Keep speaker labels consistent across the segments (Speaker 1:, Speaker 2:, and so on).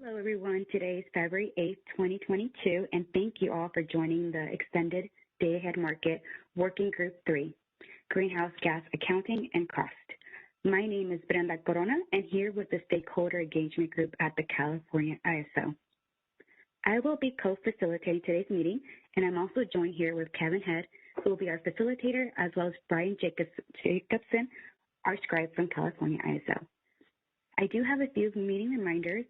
Speaker 1: Hello, everyone. Today is February 8th, 2022, and thank you all for joining the Extended Day-Ahead Market Working Group 3, Greenhouse Gas Accounting and Cost. My name is Brenda Corona, and here with the Stakeholder Engagement Group at the California ISO. I will be co-facilitating today's meeting, and I'm also joined here with Kevin Head, who will be our facilitator, as well as Brian Jacobson, our scribe from California ISO. I do have a few meeting reminders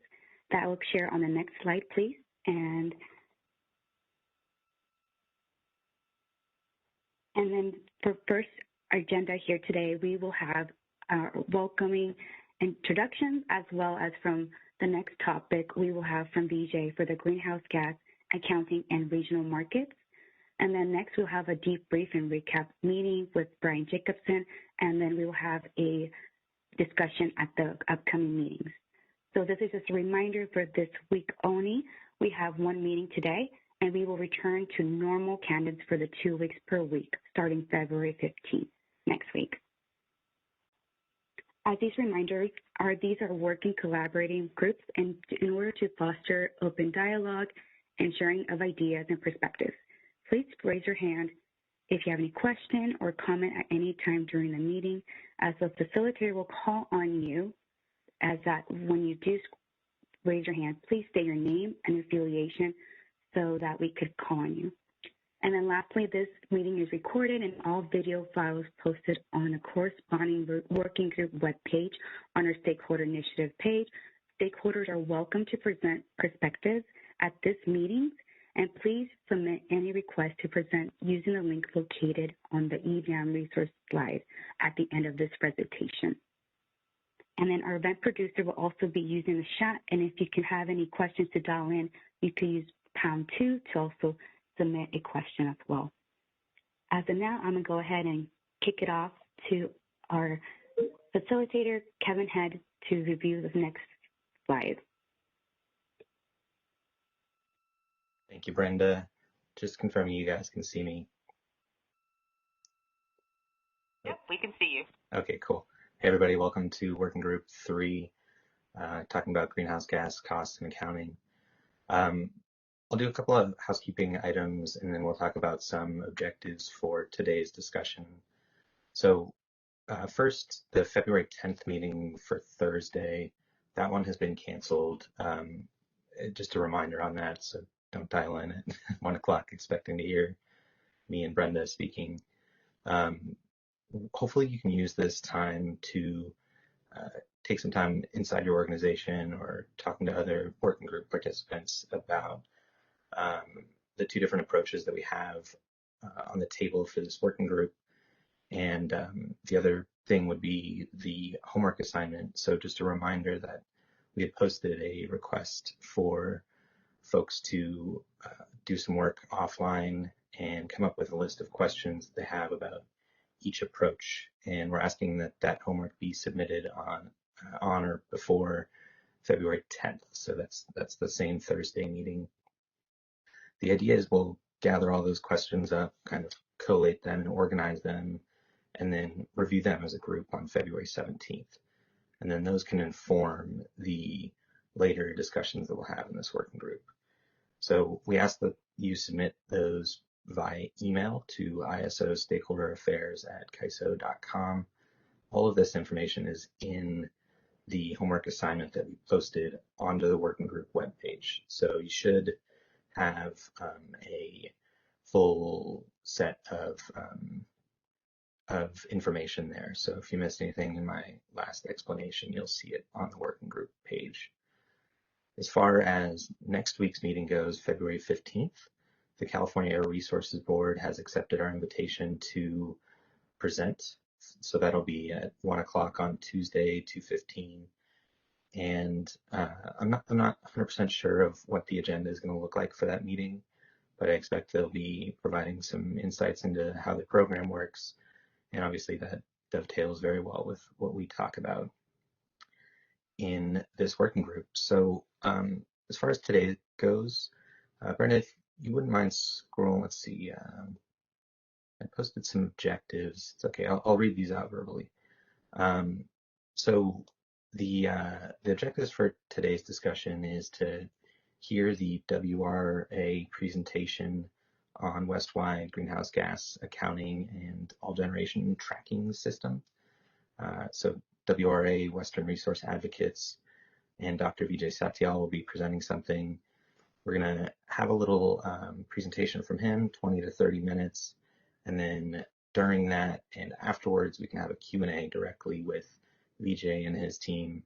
Speaker 1: that I will share on the next slide, please. And then for first agenda here today, we will have welcoming introductions, as well as from the next topic, we will have from Vijay for the greenhouse gas accounting and regional markets. And then next, we'll have a debrief and recap meeting with Brian Jacobson, and then we will have a discussion at the upcoming meetings. So this is just a reminder for this week only. We have one meeting today, and we will return to normal candidates for the 2 weeks per week, starting February 15th, next week. As these reminders these are working collaborating groups in order to foster open dialogue and sharing of ideas and perspectives. Please raise your hand if you have any question or comment at any time during the meeting, as the facilitator will call on you. As that when you do raise your hand, please state your name and affiliation so that we could call on you. And then lastly, this meeting is recorded and all video files posted on a corresponding working group webpage on our stakeholder initiative page. Stakeholders are welcome to present perspectives at this meeting, and please submit any request to present using the link located on the EDAM resource slide at the end of this presentation. And then our event producer will also be using the chat, and if you can have any questions to dial in, you can use #2 to also submit a question as well. As of now, I'm going to go ahead and kick it off to our facilitator, Kevin Head, to review the next slide.
Speaker 2: Thank you, Brenda. Just confirming you guys can see me.
Speaker 3: Yep, we can see you.
Speaker 2: Okay, cool. Hey, everybody, welcome to Working Group 3, talking about greenhouse gas costs and accounting. I'll do a couple of housekeeping items, and then we'll talk about some objectives for today's discussion. So first, the February 10th meeting for Thursday, that one has been canceled. Just a reminder on that, so don't dial in at 1 o'clock expecting to hear me and Brenda speaking. Hopefully you can use this time to take some time inside your organization or talking to other working group participants about the two different approaches that we have on the table for this working group. And the other thing would be the homework assignment. So just a reminder that we had posted a request for folks to do some work offline and come up with a list of questions they have about each approach, and we're asking that that homework be submitted on or before February 10th. So that's the same Thursday meeting. The idea is we'll gather all those questions up, kind of collate them and organize them, and then review them as a group on February 17th. And then those can inform the later discussions that we'll have in this working group. So we ask that you submit those via email to isostakeholderaffairs@kaiso.com. All of this information is in the homework assignment that we posted onto the working group webpage. So you should have a full set of information there. So if you missed anything in my last explanation, you'll see it on the working group page. As far as next week's meeting goes, February 15th, the California Air Resources Board has accepted our invitation to present. So that'll be at 1 o'clock on Tuesday, 2:15. And I'm not 100% sure of what the agenda is going to look like for that meeting, but I expect they'll be providing some insights into how the program works. And obviously that dovetails very well with what we talk about in this working group. So as far as today goes, Brenda, if you wouldn't mind scrolling, let's see, I posted some objectives. It's okay, I'll read these out verbally. So the objectives for today's discussion is to hear the WRA presentation on West-wide greenhouse gas accounting and all generation tracking system. So WRA, Western Resource Advocates, and Dr. Vijay Satyal will be presenting something. We're going to have a little presentation from him, 20 to 30 minutes, and then during that and afterwards we can have a Q&A directly with Vijay and his team.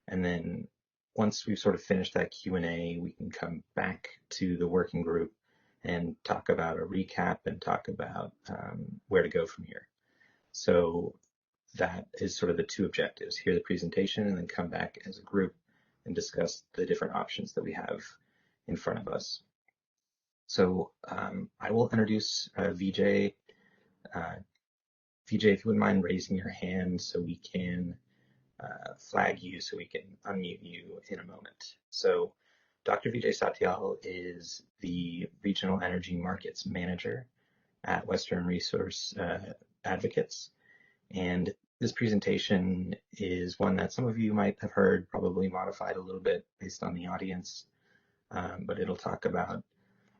Speaker 2: And then once we've sort of finished that Q&A, we can come back to the working group and talk about a recap and talk about where to go from here. So that is sort of the two objectives: hear the presentation and then come back as a group and discuss the different options that we have in front of us. So I will introduce Vijay. Vijay, if you wouldn't mind raising your hand so we can flag you so we can unmute you in a moment. So Dr. Vijay Satyal is the Regional Energy Markets Manager at Western Resource Advocates. And this presentation is one that some of you might have heard, probably modified a little bit based on the audience, but it'll talk about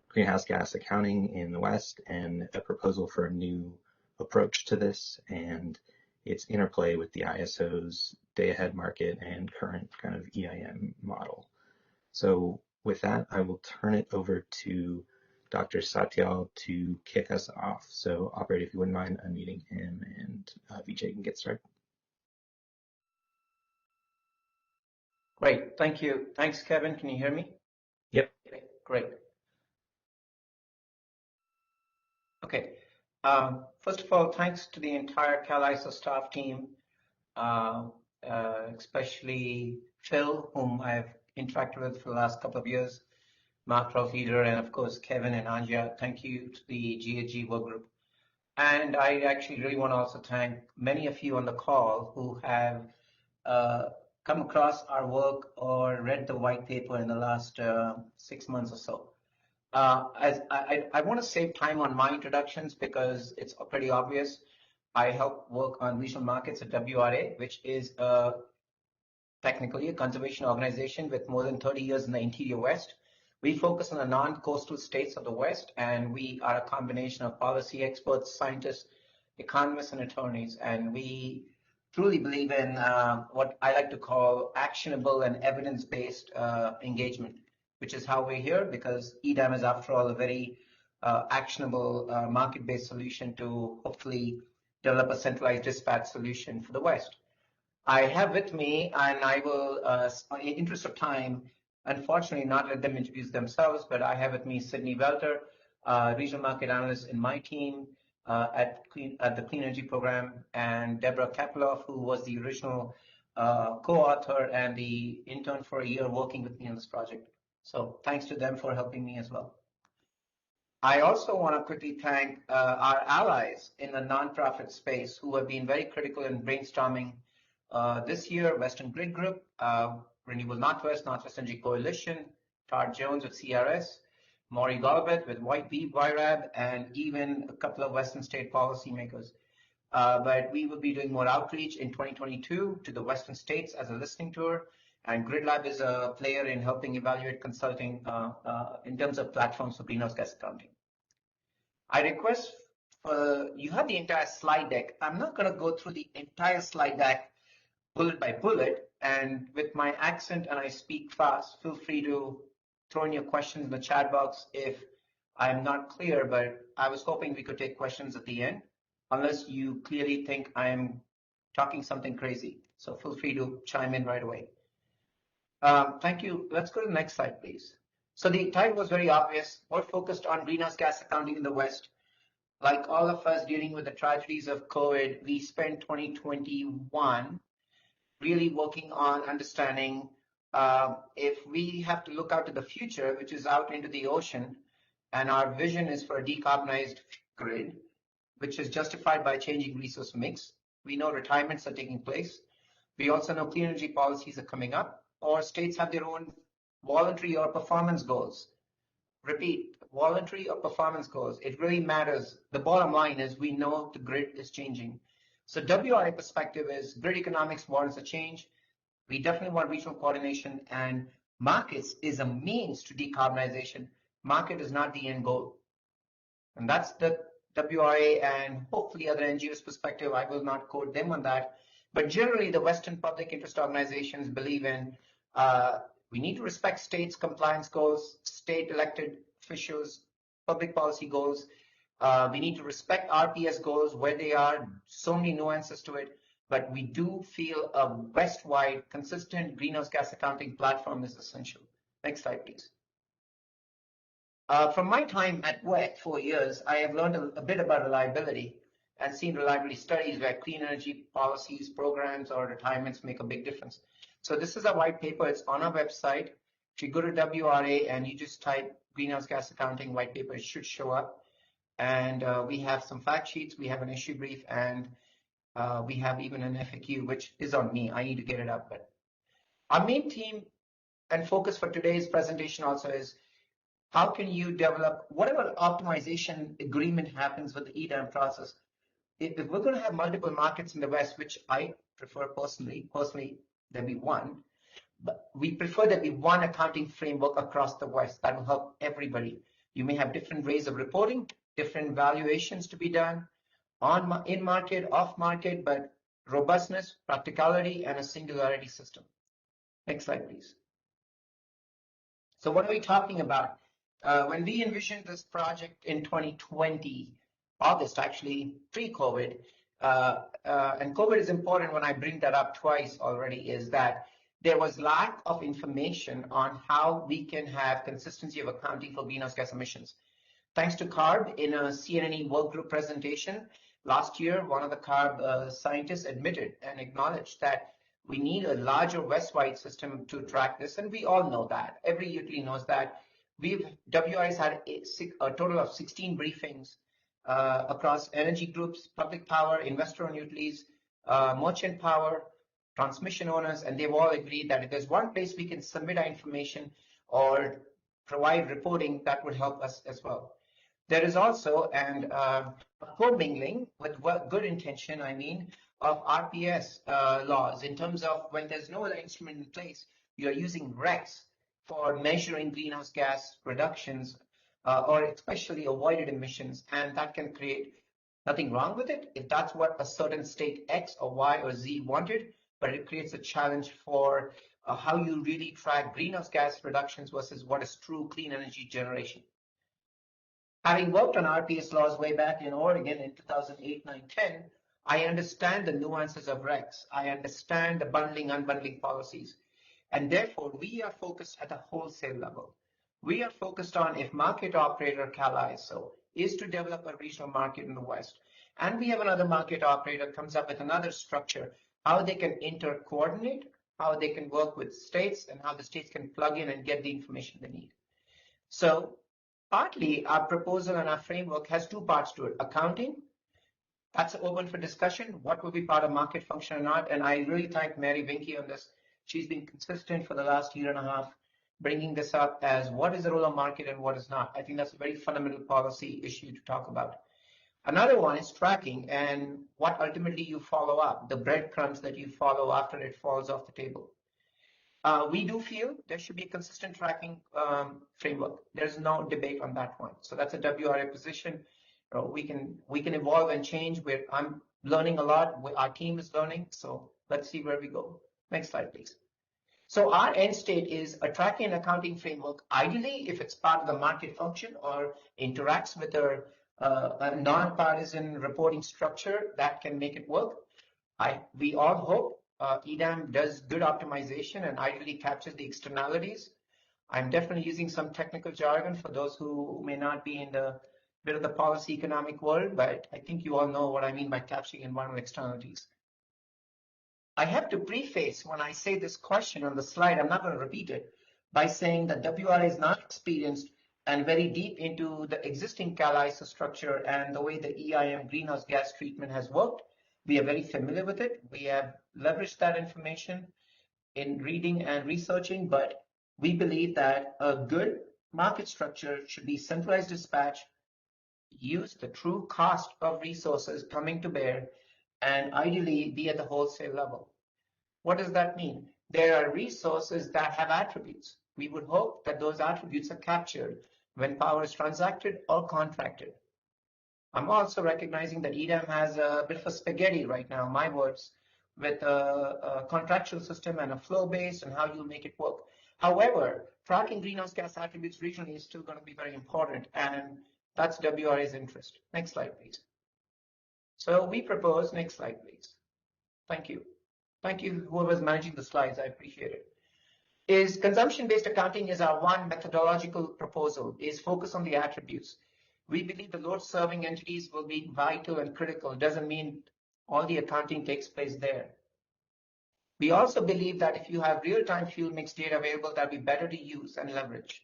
Speaker 2: greenhouse gas accounting in the West and a proposal for a new approach to this and its interplay with the ISO's day-ahead market and current kind of EIM model. So with that, I will turn it over to Dr. Satyal to kick us off. So operator, if you wouldn't mind unmuting him, and Vijay can get started.
Speaker 4: Great, thank you. Thanks, Kevin. Can you hear me?
Speaker 2: Yep.
Speaker 4: Okay, great. Okay. First of all, thanks to the entire CalISO staff team, especially Phil, whom I've interacted with for the last couple of years, Mark Leader, and of course, Kevin and Anja. Thank you to the GHG work group. And I actually really want to also thank many of you on the call who have come across our work or read the white paper in the last 6 months or so. I want to save time on my introductions because it's pretty obvious. I help work on regional markets at WRA, which is technically a conservation organization with more than 30 years in the interior West. We focus on the non-coastal states of the West, and we are a combination of policy experts, scientists, economists, and attorneys. And we truly believe in what I like to call actionable and evidence-based engagement, which is how we're here, because EDAM is, after all, a very actionable market-based solution to hopefully develop a centralized dispatch solution for the West. I have with me, and I will, in the interest of time, unfortunately not let them introduce themselves, but I have with me Sydney Welter, regional market analyst in my team at the Clean Energy Program, and Deborah Kapeloff, who was the original co-author and the intern for a year working with me on this project. So thanks to them for helping me as well. I also want to quickly thank our allies in the nonprofit space who have been very critical in brainstorming this year: Western Grid Group, Renewable Northwest, Northwest Energy Coalition, Todd Jones with CRS, Maury Golbet with YRAB, and even a couple of Western state policymakers. But we will be doing more outreach in 2022 to the Western states as a listening tour, and GridLab is a player in helping evaluate consulting in terms of platforms for greenhouse gas accounting. I request you have the entire slide deck. I'm not going to go through the entire slide deck bullet by bullet, and with my accent and I speak fast, feel free to throw in your questions in the chat box if I'm not clear, but I was hoping we could take questions at the end, unless you clearly think I'm talking something crazy. So feel free to chime in right away. Thank you. Let's go to the next slide, please. So the title was very obvious. We're focused on greenhouse gas accounting in the West. Like all of us dealing with the tragedies of COVID, we spent 2021 really working on understanding if we have to look out to the future, which is out into the ocean, and our vision is for a decarbonized grid, which is justified by changing resource mix. We know retirements are taking place. We also know clean energy policies are coming up, or states have their own voluntary or performance goals. Repeat, voluntary or performance goals. It really matters. The bottom line is we know the grid is changing. So WRA perspective is grid economics warrants a change. We definitely want regional coordination, and markets is a means to decarbonization. Market is not the end goal. And that's the WRA and hopefully other NGOs perspective. I will not quote them on that. But generally, the Western public interest organizations believe in we need to respect states' compliance goals, state elected officials, public policy goals. We need to respect RPS goals where they are, so many nuances to it. But we do feel a West-wide, consistent greenhouse gas accounting platform is essential. Next slide, please. From my time at WEC, 4 years, I have learned a bit about reliability and seen reliability studies where clean energy policies, programs, or retirements make a big difference. So this is a white paper. It's on our website. If you go to WRA and you just type greenhouse gas accounting white paper, it should show up. And we have some fact sheets. We have an issue brief, and we have even an FAQ, which is on me. I need to get it up. But our main theme and focus for today's presentation also is how can you develop whatever optimization agreement happens with the EDAM process. If we're going to have multiple markets in the West, which I prefer personally there be one, but we prefer that be one accounting framework across the West. That will help everybody. You may have different ways of reporting, different valuations to be done on in market, off market, but robustness, practicality, and a singularity system. Next slide, please. So what are we talking about? When we envisioned this project in 2020, August actually, pre-COVID, and COVID is important when I bring that up twice already, is that there was lack of information on how we can have consistency of accounting for greenhouse gas emissions. Thanks to CARB, in a CNNE workgroup presentation last year, one of the CARB scientists admitted and acknowledged that we need a larger West-wide system to track this, and we all know that. Every utility knows that. WR's had a total of 16 briefings across energy groups, public power, investor-owned utilities, merchant power, transmission owners, and they've all agreed that if there's one place we can submit our information or provide reporting, that would help us as well. There is also a commingling with good intention, of RPS laws in terms of when there's no other instrument in place, you're using RECs for measuring greenhouse gas reductions or especially avoided emissions, and that can create nothing wrong with it if that's what a certain state X or Y or Z wanted, but it creates a challenge for how you really track greenhouse gas reductions versus what is true clean energy generation. Having worked on RPS laws way back in Oregon in 2008, 9, 10, I understand the nuances of RECs. I understand the bundling, unbundling policies. And therefore, we are focused at a wholesale level. We are focused on if market operator CalISO is to develop a regional market in the West, and we have another market operator comes up with another structure, how they can inter-coordinate, how they can work with states, and how the states can plug in and get the information they need. So partly our proposal and our framework has two parts to it. Accounting, that's open for discussion. What will be part of market function or not? And I really thank Mary Vinke on this. She's been consistent for the last year and a half, bringing this up as what is the role of market and what is not. I think that's a very fundamental policy issue to talk about. Another one is tracking and what ultimately you follow up, the breadcrumbs that you follow after it falls off the table. We do feel there should be a consistent tracking framework. There's no debate on that one. So that's a WRA position. We can evolve and change. I'm learning a lot. Our team is learning. So let's see where we go. Next slide, please. So our end state is a tracking and accounting framework. Ideally, if it's part of the market function or interacts with a non-partisan reporting structure, that can make it work. We all hope EDAM does good optimization and ideally captures the externalities. I'm definitely using some technical jargon for those who may not be in the bit of the policy economic world, but I think you all know what I mean by capturing environmental externalities. I have to preface when I say this question on the slide, I'm not going to repeat it, by saying that WRA is not experienced and very deep into the existing CalISO structure and the way the EIM greenhouse gas treatment has worked. We are very familiar with it. We have leveraged that information in reading and researching, but we believe that a good market structure should be centralized dispatch, use the true cost of resources coming to bear, and ideally be at the wholesale level. What does that mean? there are resources that have attributes. We would hope that those attributes are captured when power is transacted or contracted. I'm also recognizing that EDAM has a bit of a spaghetti right now, my words, with a contractual system and a flow-based and how you make it work. However, tracking greenhouse gas attributes regionally is still going to be very important, and that's WRA's interest. Next slide, please. So we propose, next slide, please. Thank you. Thank you, whoever's managing the slides, I appreciate it. Is consumption-based accounting is our one methodological proposal, is focus on the attributes. We believe the load-serving entities will be vital and critical. It doesn't mean all the accounting takes place there. We also believe that if you have real-time fuel mix data available, that'll be better to use and leverage.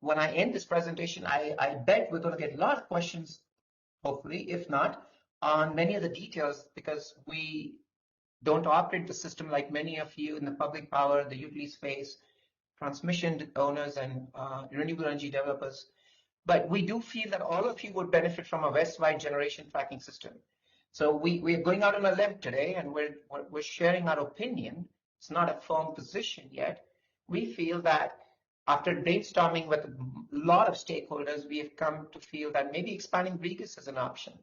Speaker 4: When I end this presentation, I bet we're going to get a lot of questions, hopefully, if not, on many of the details, because we don't operate the system like many of you in the public power, the utility space, transmission owners, and renewable energy developers. But we do feel that all of you would benefit from a West-wide generation tracking system. So we're going out on a limb today, and we're sharing our opinion. It's not a firm position yet. We feel that after brainstorming with a lot of stakeholders, we have come to feel that maybe expanding REGIS is an option.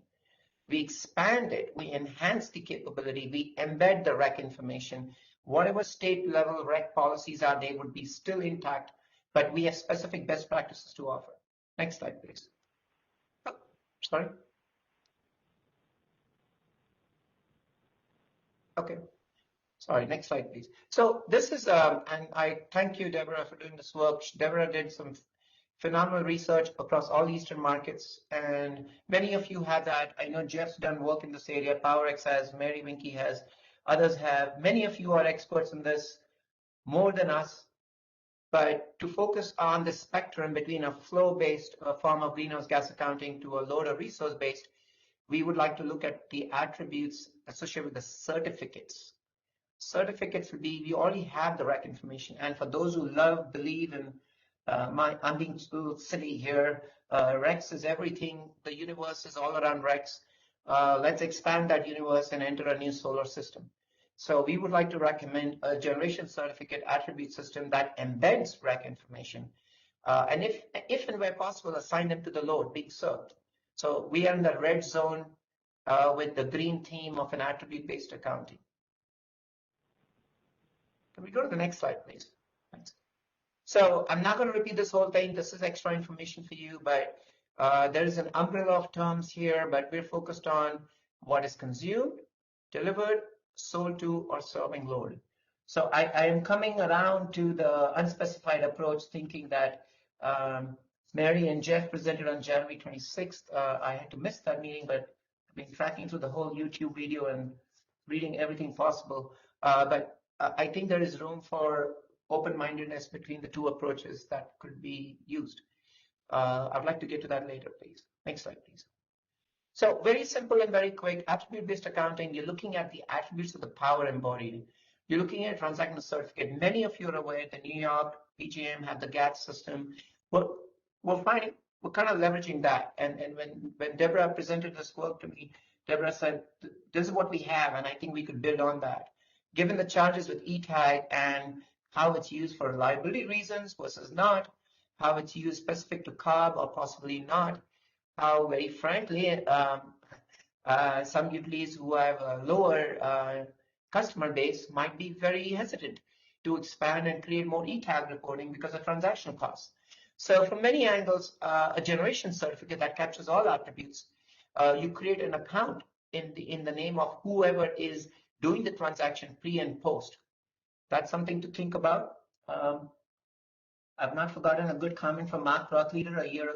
Speaker 4: We expand it, we enhance the capability, we embed the REC information. Whatever state level REC policies are, they would be still intact, but we have specific best practices to offer. Next slide, please. Oh, sorry. Okay. Sorry, next slide, please. So this is, and I thank you, Deborah, for doing this work. Deborah did some phenomenal research across all Eastern markets, and many of you have that. I know Jeff's done work in this area, PowerX has, Mary Winky has, others have. Many of you are experts in this, more than us. But to focus on the spectrum between a flow-based form of greenhouse gas accounting to a load or resource-based, we would like to look at the attributes associated with the certificates. Certificates would be, we already have the REC information. And for those who believe in I'm being too silly here. RECs is everything. The universe is all around RECs. Let's expand that universe and enter a new solar system. So we would like to recommend a generation certificate attribute system that embeds REC information. And if and where possible, assign them to the load being served. So we are in the red zone with the green theme of an attribute-based accounting. Can we go to the next slide, please? Thanks. So I'm not going to repeat this whole thing. This is extra information for you, but there is an umbrella of terms here, but we're focused on what is consumed, delivered, sold to, or serving load. So I am coming around to the unspecified approach, thinking that Mary and Jeff presented on January 26th. I had to miss that meeting, but I've been tracking through the whole YouTube video and reading everything possible. But I think there is room for open-mindedness between the two approaches that could be used. I'd like to get to that later, please. Next slide, please. So very simple and very quick, attribute-based accounting, you're looking at the attributes of the power embodied. You're looking at a transactional certificate. Many of you are aware that New York, PJM have the GATS system. We're kind of leveraging that. And when Deborah presented this work to me, Deborah said, this is what we have, and I think we could build on that. Given the challenges with ETAG and how it's used for reliability reasons versus not, how it's used specific to CARB or possibly not, how very frankly, some utilities who have a lower customer base might be very hesitant to expand and create more ETAG reporting because of transactional costs. So from many angles, a generation certificate that captures all attributes, you create an account in the name of whoever is doing the transaction pre and post. That's something to think about. I've not forgotten a good comment from Mark Rothleader a year,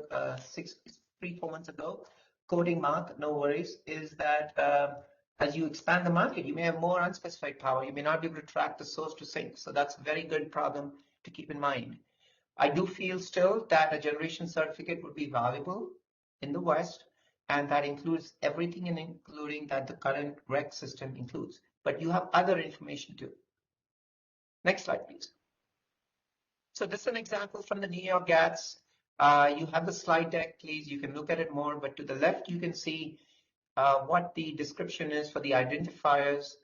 Speaker 4: 3-4 months ago, quoting Mark, no worries, is that as you expand the market, you may have more unspecified power. You may not be able to track the source to sink. So that's a very good problem to keep in mind. I do feel still that a generation certificate would be valuable in the West, and that includes everything, and including that the current REC system includes. But you have other information too. Next slide, please. So this is an example from the New York GATS. You have the slide deck, please. You can look at it more, but to the left, you can see what the description is for the identifiers.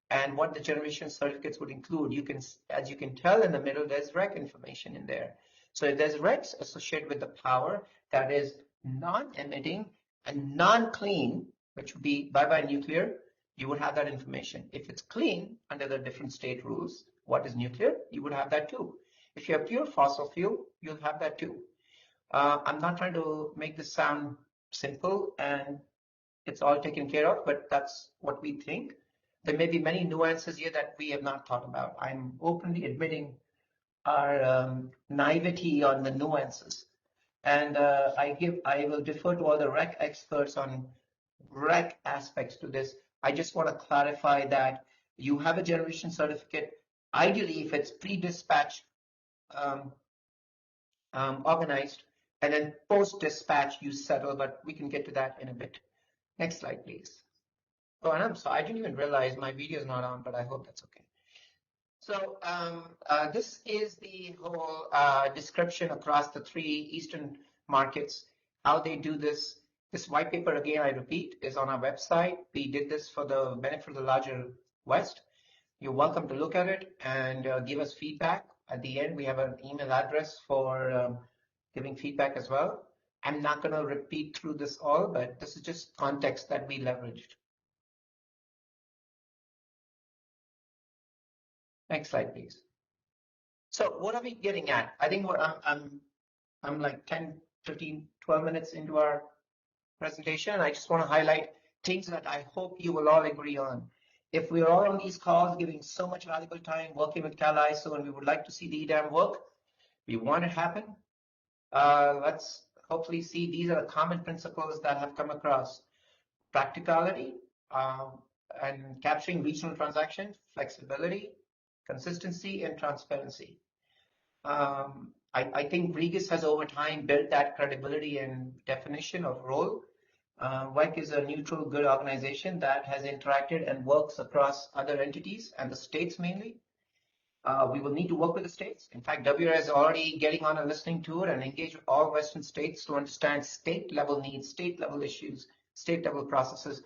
Speaker 4: and what the generation certificates would include. You can, as you can tell in the middle, there's REC information in there. So if there's RECs associated with the power that is non-emitting and non-clean, which would be bye-bye nuclear, you would have that information. If it's clean under the different state rules, what is nuclear, you would have that too. If you have pure fossil fuel, you'll have that too. I'm not trying to make this sound simple and it's all taken care of, but that's what we think. There may be many nuances here that we have not thought about. I'm openly admitting our naivety on the nuances. And I will defer to all the REC experts on REC aspects to this. I just want to clarify that you have a generation certificate. Ideally, if it's pre-dispatch organized, and then post-dispatch you settle, but we can get to that in a bit. Next slide, please. Oh, and I'm sorry, I didn't even realize my video is not on, but I hope that's okay. So this is the whole description across the 3 Eastern markets, how they do this. This white paper, again, I repeat, is on our website. We did this for the benefit of the larger West. You're welcome to look at it and give us feedback. At the end, we have an email address for giving feedback as well. I'm not going to repeat through this all, but this is just context that we leveraged. Next slide, please. So what are we getting at? I think I'm like 10, 15, 12 minutes into our presentation. I just want to highlight things that I hope you will all agree on. If we're all on these calls giving so much valuable time working with CalISO and we would like to see the EDAM work, we want it to happen. Let's hopefully see these are the common principles that have come across. Practicality and capturing regional transactions, flexibility, consistency, and transparency. I think Regis has over time built that credibility and definition of role. WEC is a neutral, good organization that has interacted and works across other entities and the states mainly. We will need to work with the states. In fact, WR is already getting on a listening tour and engage with all Western states to understand state level needs, state level issues, state level processes.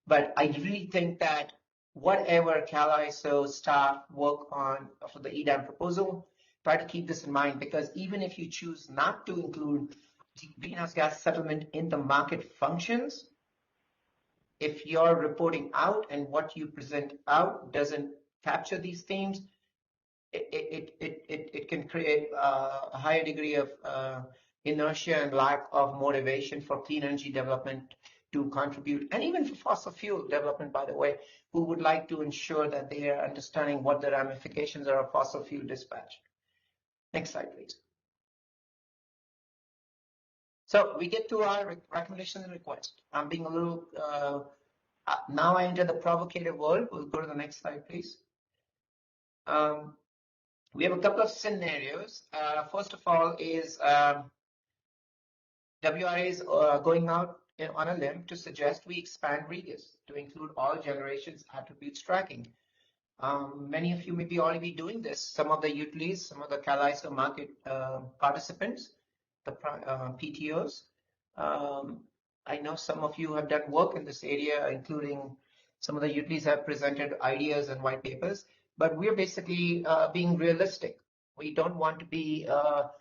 Speaker 4: But I really think that whatever CalISO staff work on for the EDAM proposal, try to keep this in mind, because even if you choose not to include greenhouse gas settlement in the market functions, if you're reporting out and what you present out doesn't capture these themes, it can create a higher degree of inertia and lack of motivation for clean energy development to contribute, and even for fossil fuel development, by the way, who would like to ensure that they are understanding what the ramifications are of fossil fuel dispatch. Next slide, please. So we get to our recommendation and request. I'm being a little, now I enter the provocative world. We'll go to the next slide, please. We have a couple of scenarios. First of all is WRA is going out on a limb to suggest we expand Regis to include all generations attributes tracking. Many of you may be already doing this. Some of the utilities, some of the CalISO market participants, the PTOs. I know some of you have done work in this area, including some of the utilities have presented ideas and white papers, but we're basically being realistic. We don't want to be a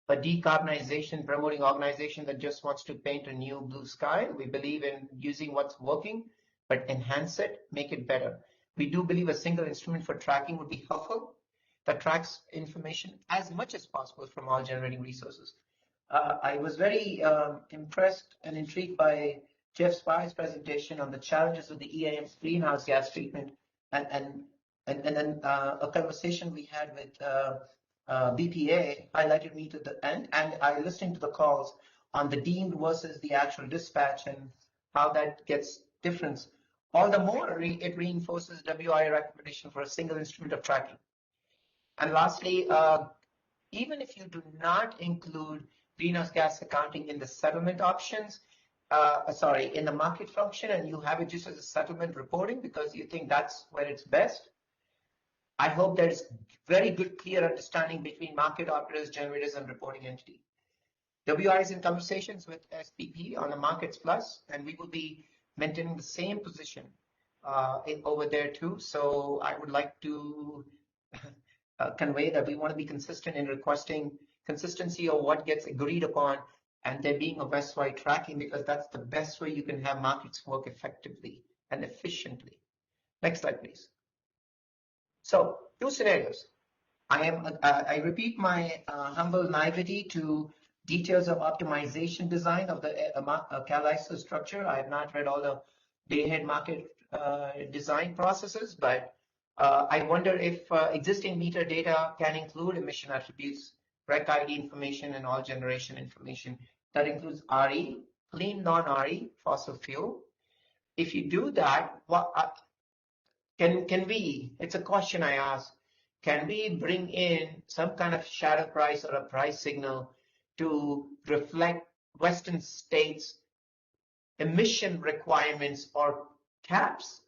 Speaker 4: decarbonization promoting organization that just wants to paint a new blue sky. We believe in using what's working, but enhance it, make it better. We do believe a single instrument for tracking would be helpful that tracks information as much as possible from all generating resources. I was very impressed and intrigued by Jeff Spy's presentation on the challenges of the EAM's greenhouse gas treatment, and then a conversation we had with BPA highlighted me to the end, and I listened to the calls on the deemed versus the actual dispatch and how that gets difference. All the more it reinforces WI recommendation for a single instrument of tracking. And lastly, even if you do not include greenhouse gas accounting in the settlement options, in the market function, and you have it just as a settlement reporting because you think that's where it's best, I hope there is very good, clear understanding between market operators, generators, and reporting entity. WI is in conversations with SPP on the Markets Plus, and we will be maintaining the same position over there too. So I would like to convey that we want to be consistent in requesting consistency of what gets agreed upon and there being a West-wide tracking, because that's the best way you can have markets work effectively and efficiently. Next slide, please. So two scenarios. I repeat my humble naivety to details of optimization design of the CalISO structure. I have not read all the day-ahead market design processes, but I wonder if existing meter data can include emission attributes, REC ID information, and all generation information. That includes RE, clean non-RE, fossil fuel. If you do that, can we, it's a question I ask, can we bring in some kind of shadow price or a price signal to reflect Western states' emission requirements or caps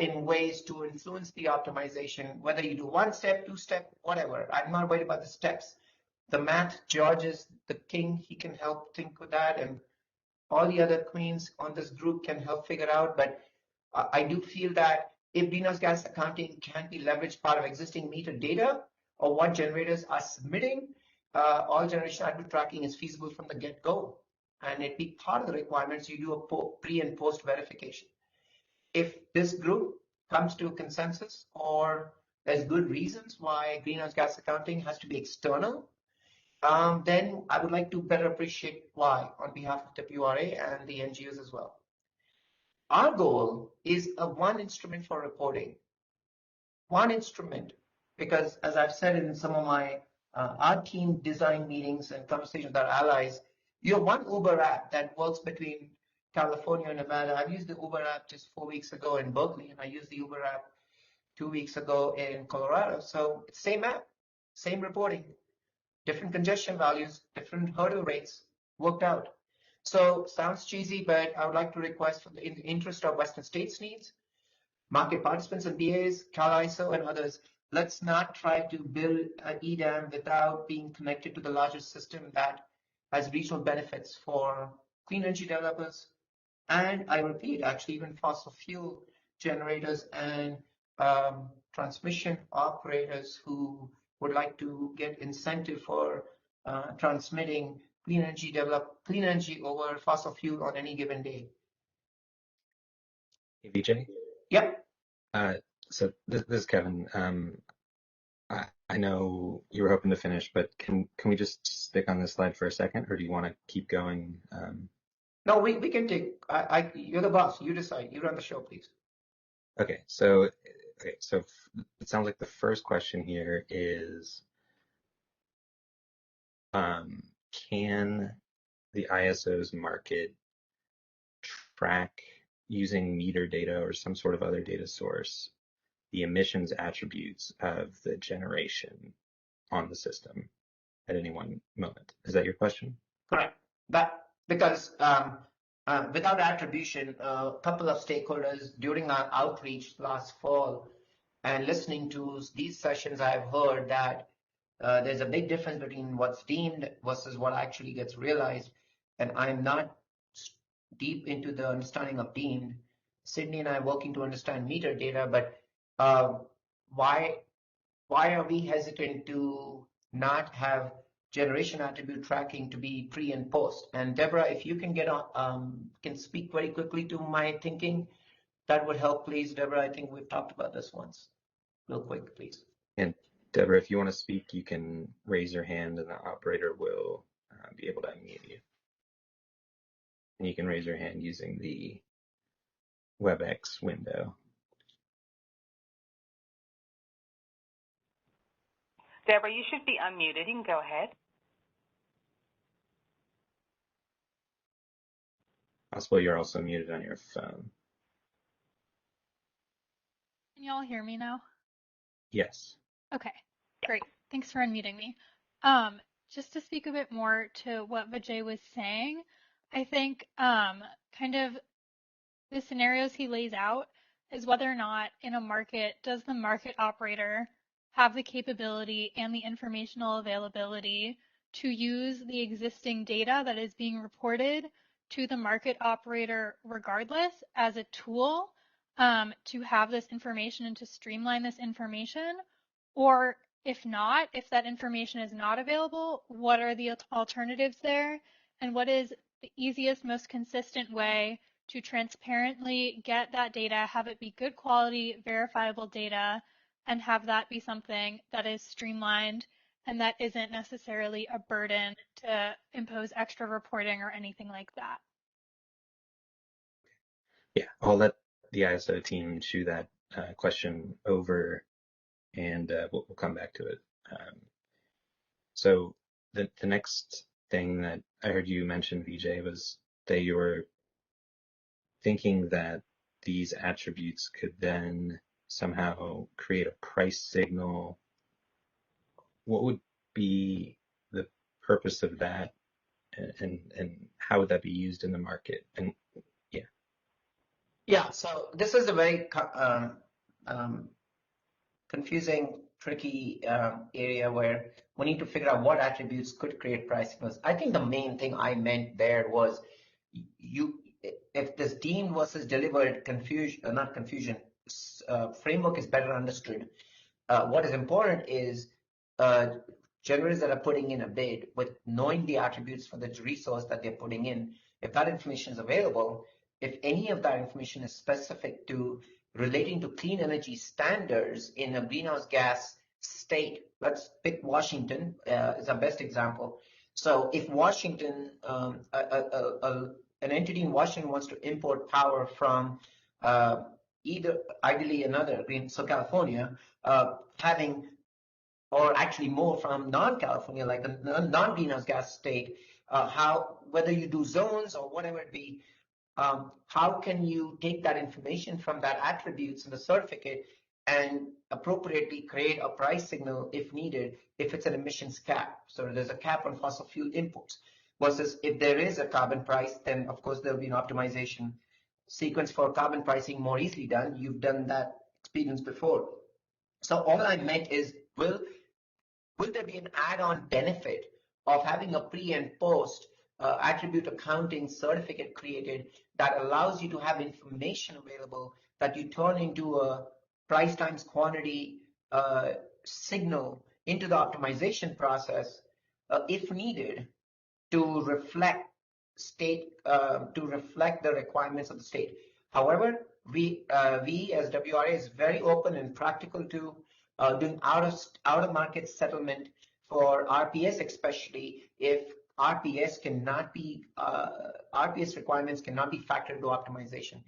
Speaker 4: in ways to influence the optimization, whether you do one step, two step, whatever. I'm not worried about the steps. The math, George is the king. He can help think with that, and all the other queens on this group can help figure out. But I do feel that if greenhouse gas accounting can be leveraged part of existing meter data or what generators are submitting, all generation attribute tracking is feasible from the get-go, and it be part of the requirements. You do a pre and post verification. If this group comes to a consensus or there's good reasons why greenhouse gas accounting has to be external, then I would like to better appreciate why on behalf of WRA and the NGOs as well. Our goal is a one instrument for reporting. One instrument, because as I've said in some of my our team design meetings and conversations with our allies, you have one Uber app that works between California and Nevada. I've used the Uber app just 4 weeks ago in Berkeley, and I used the Uber app 2 weeks ago in Colorado. So it's same app, same reporting, different congestion values, different hurdle rates, worked out. So sounds cheesy, but I would like to request, in the interest of Western states' needs, market participants and BAs, CalISO, and others, let's not try to build an EDAM without being connected to the larger system that has regional benefits for clean energy developers, and I repeat, actually even fossil fuel generators and transmission operators who would like to get incentive for transmitting clean energy over fossil fuel on any given day.
Speaker 2: Hey, Vijay.
Speaker 4: Yep.
Speaker 2: So this is Kevin. I know you were hoping to finish, but can we just stick on this slide for a second, or do you want to keep going?
Speaker 4: No, we can take. You're the boss. You decide. You run the show, please.
Speaker 2: Okay. So it sounds like the first question here is, can the ISO's market track using meter data or some sort of other data source the emissions attributes of the generation on the system at any one moment? Is that your question?
Speaker 4: Correct. That because without attribution, a couple of stakeholders during our outreach last fall and listening to these sessions, I've heard that there's a big difference between what's deemed versus what actually gets realized. And I'm not deep into the understanding of deemed. Sydney and I are working to understand meter data, but why are we hesitant to not have generation attribute tracking to be pre and post? And Deborah, if you can get on, can speak very quickly to my thinking, that would help, please. Deborah, I think we've talked about this once. Real quick, please.
Speaker 2: And Deborah, if you want to speak, you can raise your hand and the operator will be able to unmute you. And you can raise your hand using the WebEx window.
Speaker 3: Deborah, you should be unmuted. You can go ahead.
Speaker 2: Possible you're also muted on your phone.
Speaker 5: Can y'all hear me now?
Speaker 2: Yes.
Speaker 5: Okay, great. Thanks for unmuting me. Just to speak a bit more to what Vijay was saying, I think kind of the scenarios he lays out is whether or not in a market, does the market operator have the capability and the informational availability to use the existing data that is being reported to the market operator regardless as a tool to have this information and to streamline this information? Or if not, if that information is not available, what are the alternatives there? And what is the easiest, most consistent way to transparently get that data, have it be good quality, verifiable data, and have that be something that is streamlined and that isn't necessarily a burden to impose extra reporting or anything like that?
Speaker 2: Yeah, I'll let the ISO team chew that question over, and we'll come back to it. So the next thing that I heard you mention, Vijay, was that you were thinking that these attributes could then somehow create a price signal. What would be the purpose of that, and how would that be used in the market? And
Speaker 4: Yeah, so this is a very confusing, tricky area where we need to figure out what attributes could create price signals. I think the main thing I meant there was if this deemed versus delivered framework is better understood, what is important is generators that are putting in a bid with knowing the attributes for the resource that they're putting in. If that information is available, if any of that information is specific to relating to clean energy standards in a greenhouse gas state, let's pick Washington as our best example. So if Washington, an entity in Washington wants to import power from either ideally another, so California, having, or actually more from non-California, like a non-greenhouse gas state, whether you do zones or whatever it be, how can you take that information from that attributes in the certificate and appropriately create a price signal if needed, if it's an emissions cap. So there's a cap on fossil fuel imports, versus if there is a carbon price, then of course there'll be an optimization sequence for carbon pricing more easily done. You've done that experience before. So all I meant is, will there be an add-on benefit of having a pre and post attribute accounting certificate created that allows you to have information available that you turn into a price times quantity signal into the optimization process if needed to reflect the requirements of the state. However, we as WRA is very open and practical to doing out of market settlement for RPS, especially if RPS requirements cannot be factored into optimization.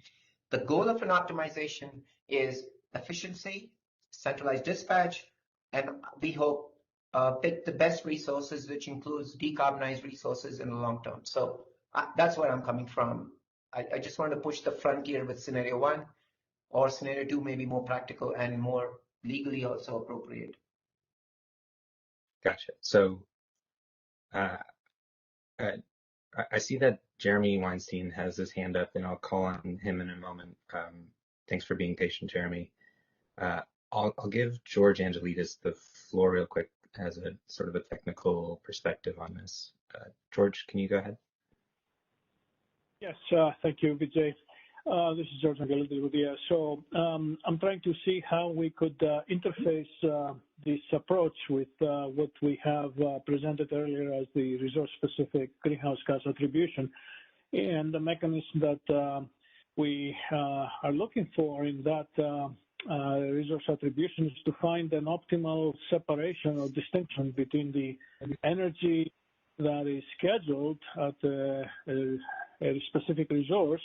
Speaker 4: The goal of an optimization is efficiency, centralized dispatch, and we hope pick the best resources, which includes decarbonized resources in the long term. So that's where I'm coming from. I just want to push the frontier with scenario 1, or scenario 2 may be more practical and more legally also appropriate.
Speaker 2: Gotcha. So I see that Jeremy Weinstein has his hand up, and I'll call on him in a moment. Thanks for being patient, Jeremy. I'll give George Angelidis the floor real quick as a sort of a technical perspective on this. George, can you go ahead?
Speaker 6: Yes, thank you, Vijay. This is George Angelidis. So I'm trying to see how we could interface this approach with what we have presented earlier as the resource-specific greenhouse gas attribution, and the mechanism that we are looking for in that resource attribution is to find an optimal separation or distinction between the energy that is scheduled at a specific resource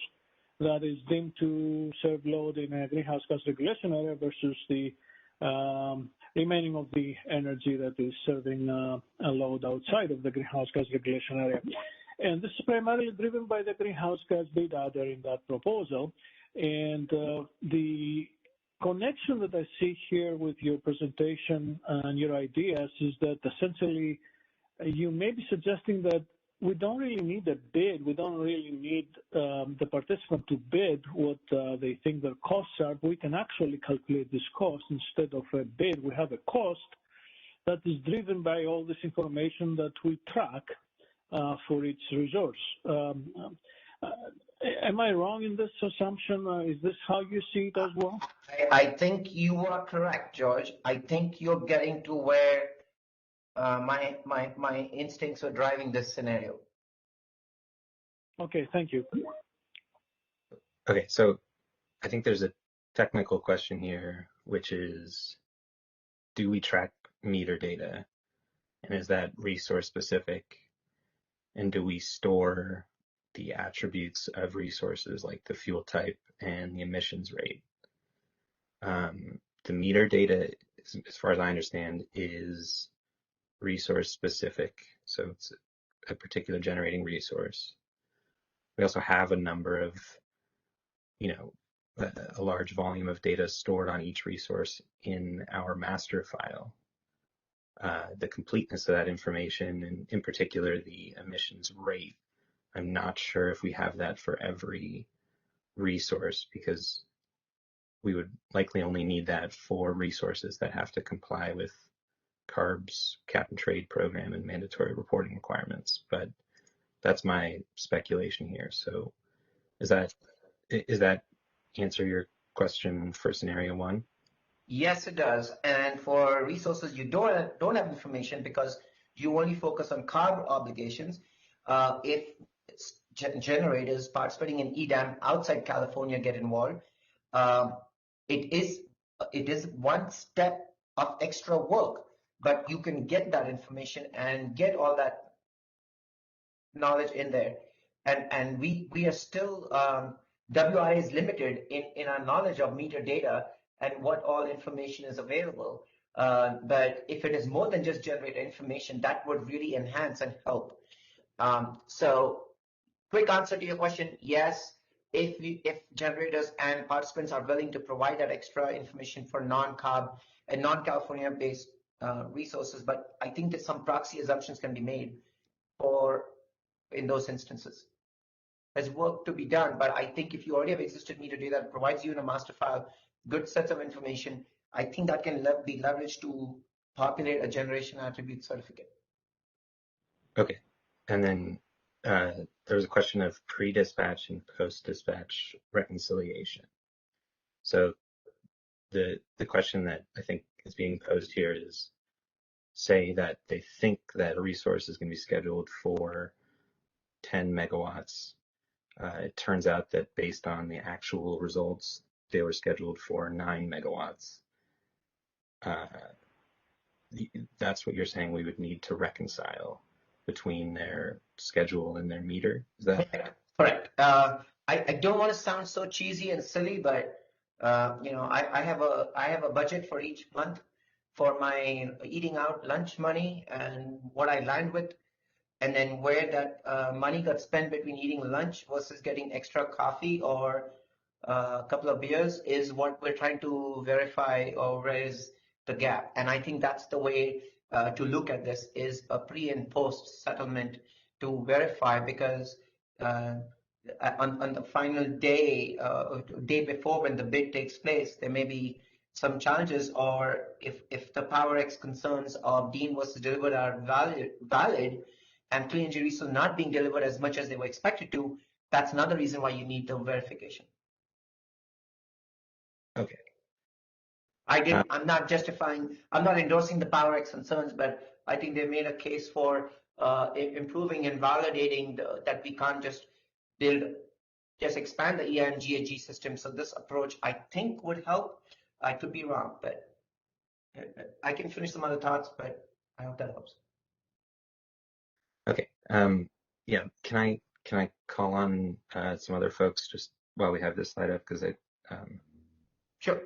Speaker 6: that is deemed to serve load in a greenhouse gas regulation area versus the remaining of the energy that is serving a load outside of the greenhouse gas regulation area. And this is primarily driven by the greenhouse gas bid adder in that proposal. And the connection that I see here with your presentation and your ideas is that essentially you may be suggesting that we don't really need a bid. We don't really need the participant to bid what they think their costs are. We can actually calculate this cost instead of a bid. We have a cost that is driven by all this information that we track for each resource. Am I wrong in this assumption? Is this how you see it as well?
Speaker 4: I think you are correct, George. I think you're getting to where my instincts are driving this scenario.
Speaker 6: Okay, thank you.
Speaker 2: Okay, so I think there's a technical question here, which is, do we track meter data? And is that resource specific? And do we store the attributes of resources like the fuel type and the emissions rate? The meter data, as far as I understand, is resource specific. So it's a particular generating resource. We also have a number of, a large volume of data stored on each resource in our master file. The completeness of that information, and in particular the emissions rate, I'm not sure if we have that for every resource, because we would likely only need that for resources that have to comply with CARB's cap and trade program and mandatory reporting requirements. But that's my speculation here. So is that answer your question for scenario one?
Speaker 4: Yes, it does. And for resources you don't have information because you only focus on CARB obligations. If generators participating in EDAM outside California get involved, it is one step of extra work, but you can get that information and get all that knowledge in there. And we are still, WI is limited in our knowledge of meter data and what all information is available. But if it is more than just generator information, that would really enhance and help. So quick answer to your question, yes. If generators and participants are willing to provide that extra information for non-CARB and non-California based resources, but I think that some proxy assumptions can be made in those instances. There's work to be done, but I think if you already have existing meter data that provides you in a master file, good sets of information, I think that can be leveraged to populate a generation attribute certificate.
Speaker 2: Okay, and then there was a question of pre-dispatch and post-dispatch reconciliation. So the question that I think is being posed here is, say that they think that a resource is going to be scheduled for 10 megawatts. It turns out that based on the actual results, they were scheduled for 9 megawatts. That's what you're saying we would need to reconcile between their schedule and their meter? Is that
Speaker 4: correct? I don't want to sound so cheesy and silly, but I have a budget for each month for my eating out lunch money and what I land with, and then where that money got spent between eating lunch versus getting extra coffee or a couple of beers is what we're trying to verify or raise the gap. And I think that's the way to look at this, is a pre and post settlement to verify, because on the final day, day before when the bid takes place, there may be some challenges, or if the PowerX concerns of Dean versus delivered are valid and clean energy resources not being delivered as much as they were expected to, that's another reason why you need the verification.
Speaker 2: okay?
Speaker 4: I'm not justifying, I'm not endorsing the PowerX concerns, but I think they made a case for improving and validating that we can't just expand the EDAM GHG system. So this approach, I think, would help. I could be wrong, but I can finish some other thoughts, but I hope that helps.
Speaker 2: Okay. Yeah. Can I call on some other folks just while we have this slide up, because
Speaker 4: Sure.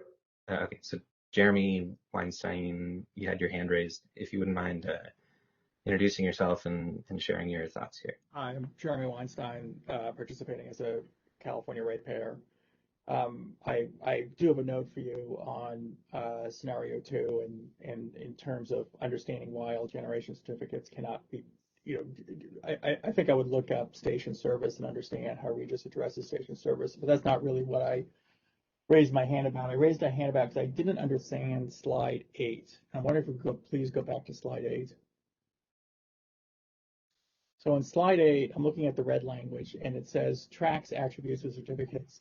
Speaker 2: Okay. So Jeremy Weinstein, you had your hand raised. If you wouldn't mind introducing yourself and sharing your thoughts here.
Speaker 7: I'm Jeremy Weinstein, participating as a California ratepayer. I do have a note for you on scenario 2, and in terms of understanding why all generation certificates cannot be, I think I would look up station service and understand how Regis addresses station service, but that's not really what I raised my hand about. I raised my hand about because I didn't understand slide 8. I wonder if we could please go back to slide 8. So on slide 8, I'm looking at the red language, and it says tracks attributes or certificates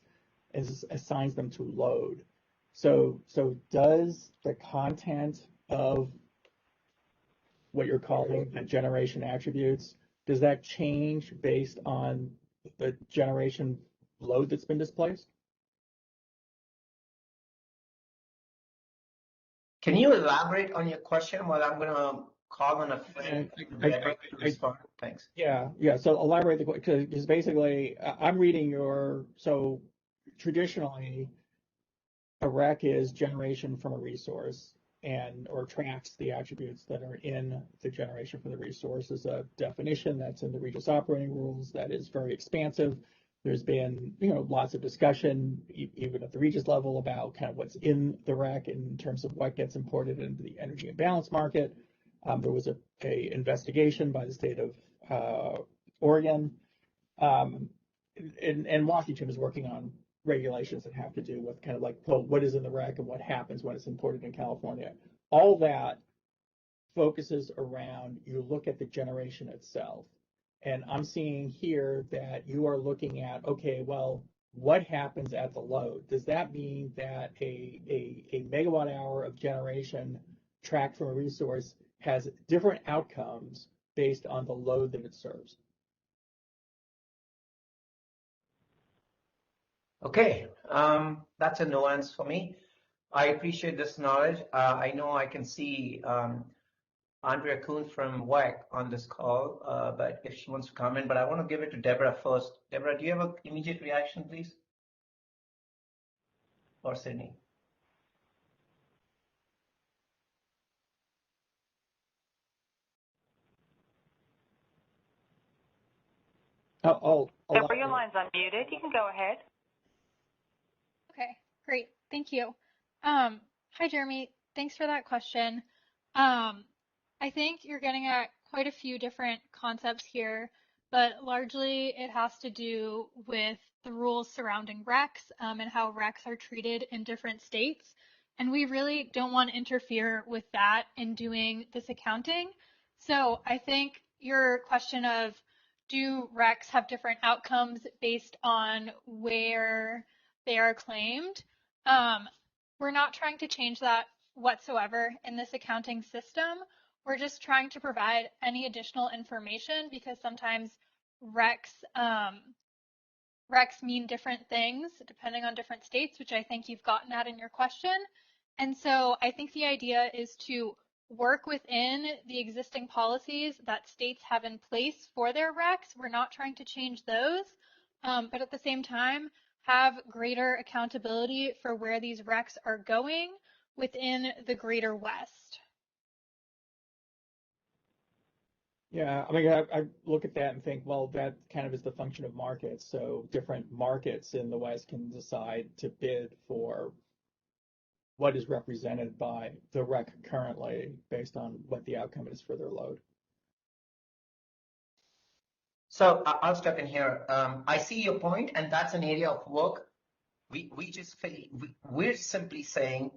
Speaker 7: and assigns them to load. So does the content of what you're calling the generation attributes, does that change based on the generation load that's been displaced?
Speaker 4: Can you elaborate on your question while I'm going to call on a friend to respond? Thanks.
Speaker 7: Yeah. So elaborate the question, because basically I'm reading so traditionally a rec is generation from a resource or tracks the attributes that are in the generation from the resource is a definition that's in the Regis operating rules that is very expansive. There's been, lots of discussion, even at the Regis level, about kind of what's in the rec in terms of what gets imported into the energy imbalance market. There was a investigation by the state of Oregon, and Washington is working on regulations that have to do with kind of like, quote, what is in the rec and what happens when it's imported in California. All that focuses around, you look at the generation itself. And I'm seeing here that you are looking at, okay, well, what happens at the load? Does that mean that a megawatt hour of generation tracked from a resource has different outcomes based on the load that it serves?
Speaker 4: Okay, that's a nuance for me. I appreciate this knowledge. I know I can see Andrea Kuhn from WEC on this call, but if she wants to comment, but I want to give it to Deborah first. Deborah, do you have an immediate reaction, please? Or Sydney?
Speaker 3: Deborah, your line's unmuted. You can go ahead.
Speaker 5: Okay, great. Thank you. Hi, Jeremy. Thanks for that question. I think you're getting at quite a few different concepts here, but largely it has to do with the rules surrounding RECs and how RECs are treated in different states. And we really don't want to interfere with that in doing this accounting. So I think your question of do RECs have different outcomes based on where they are claimed? We're not trying to change that whatsoever in this accounting system. We're just trying to provide any additional information because sometimes RECs mean different things depending on different states, which I think you've gotten at in your question. And so I think the idea is to work within the existing policies that states have in place for their RECs. We're not trying to change those, but at the same time, have greater accountability for where these RECs are going within the greater West.
Speaker 7: Yeah, I mean, I look at that and think, well, that kind of is the function of markets. So different markets in the West can decide to bid for what is represented by the REC currently based on what the outcome is for their load.
Speaker 4: So I'll step in here. I see your point, and that's an area of work. We're simply saying,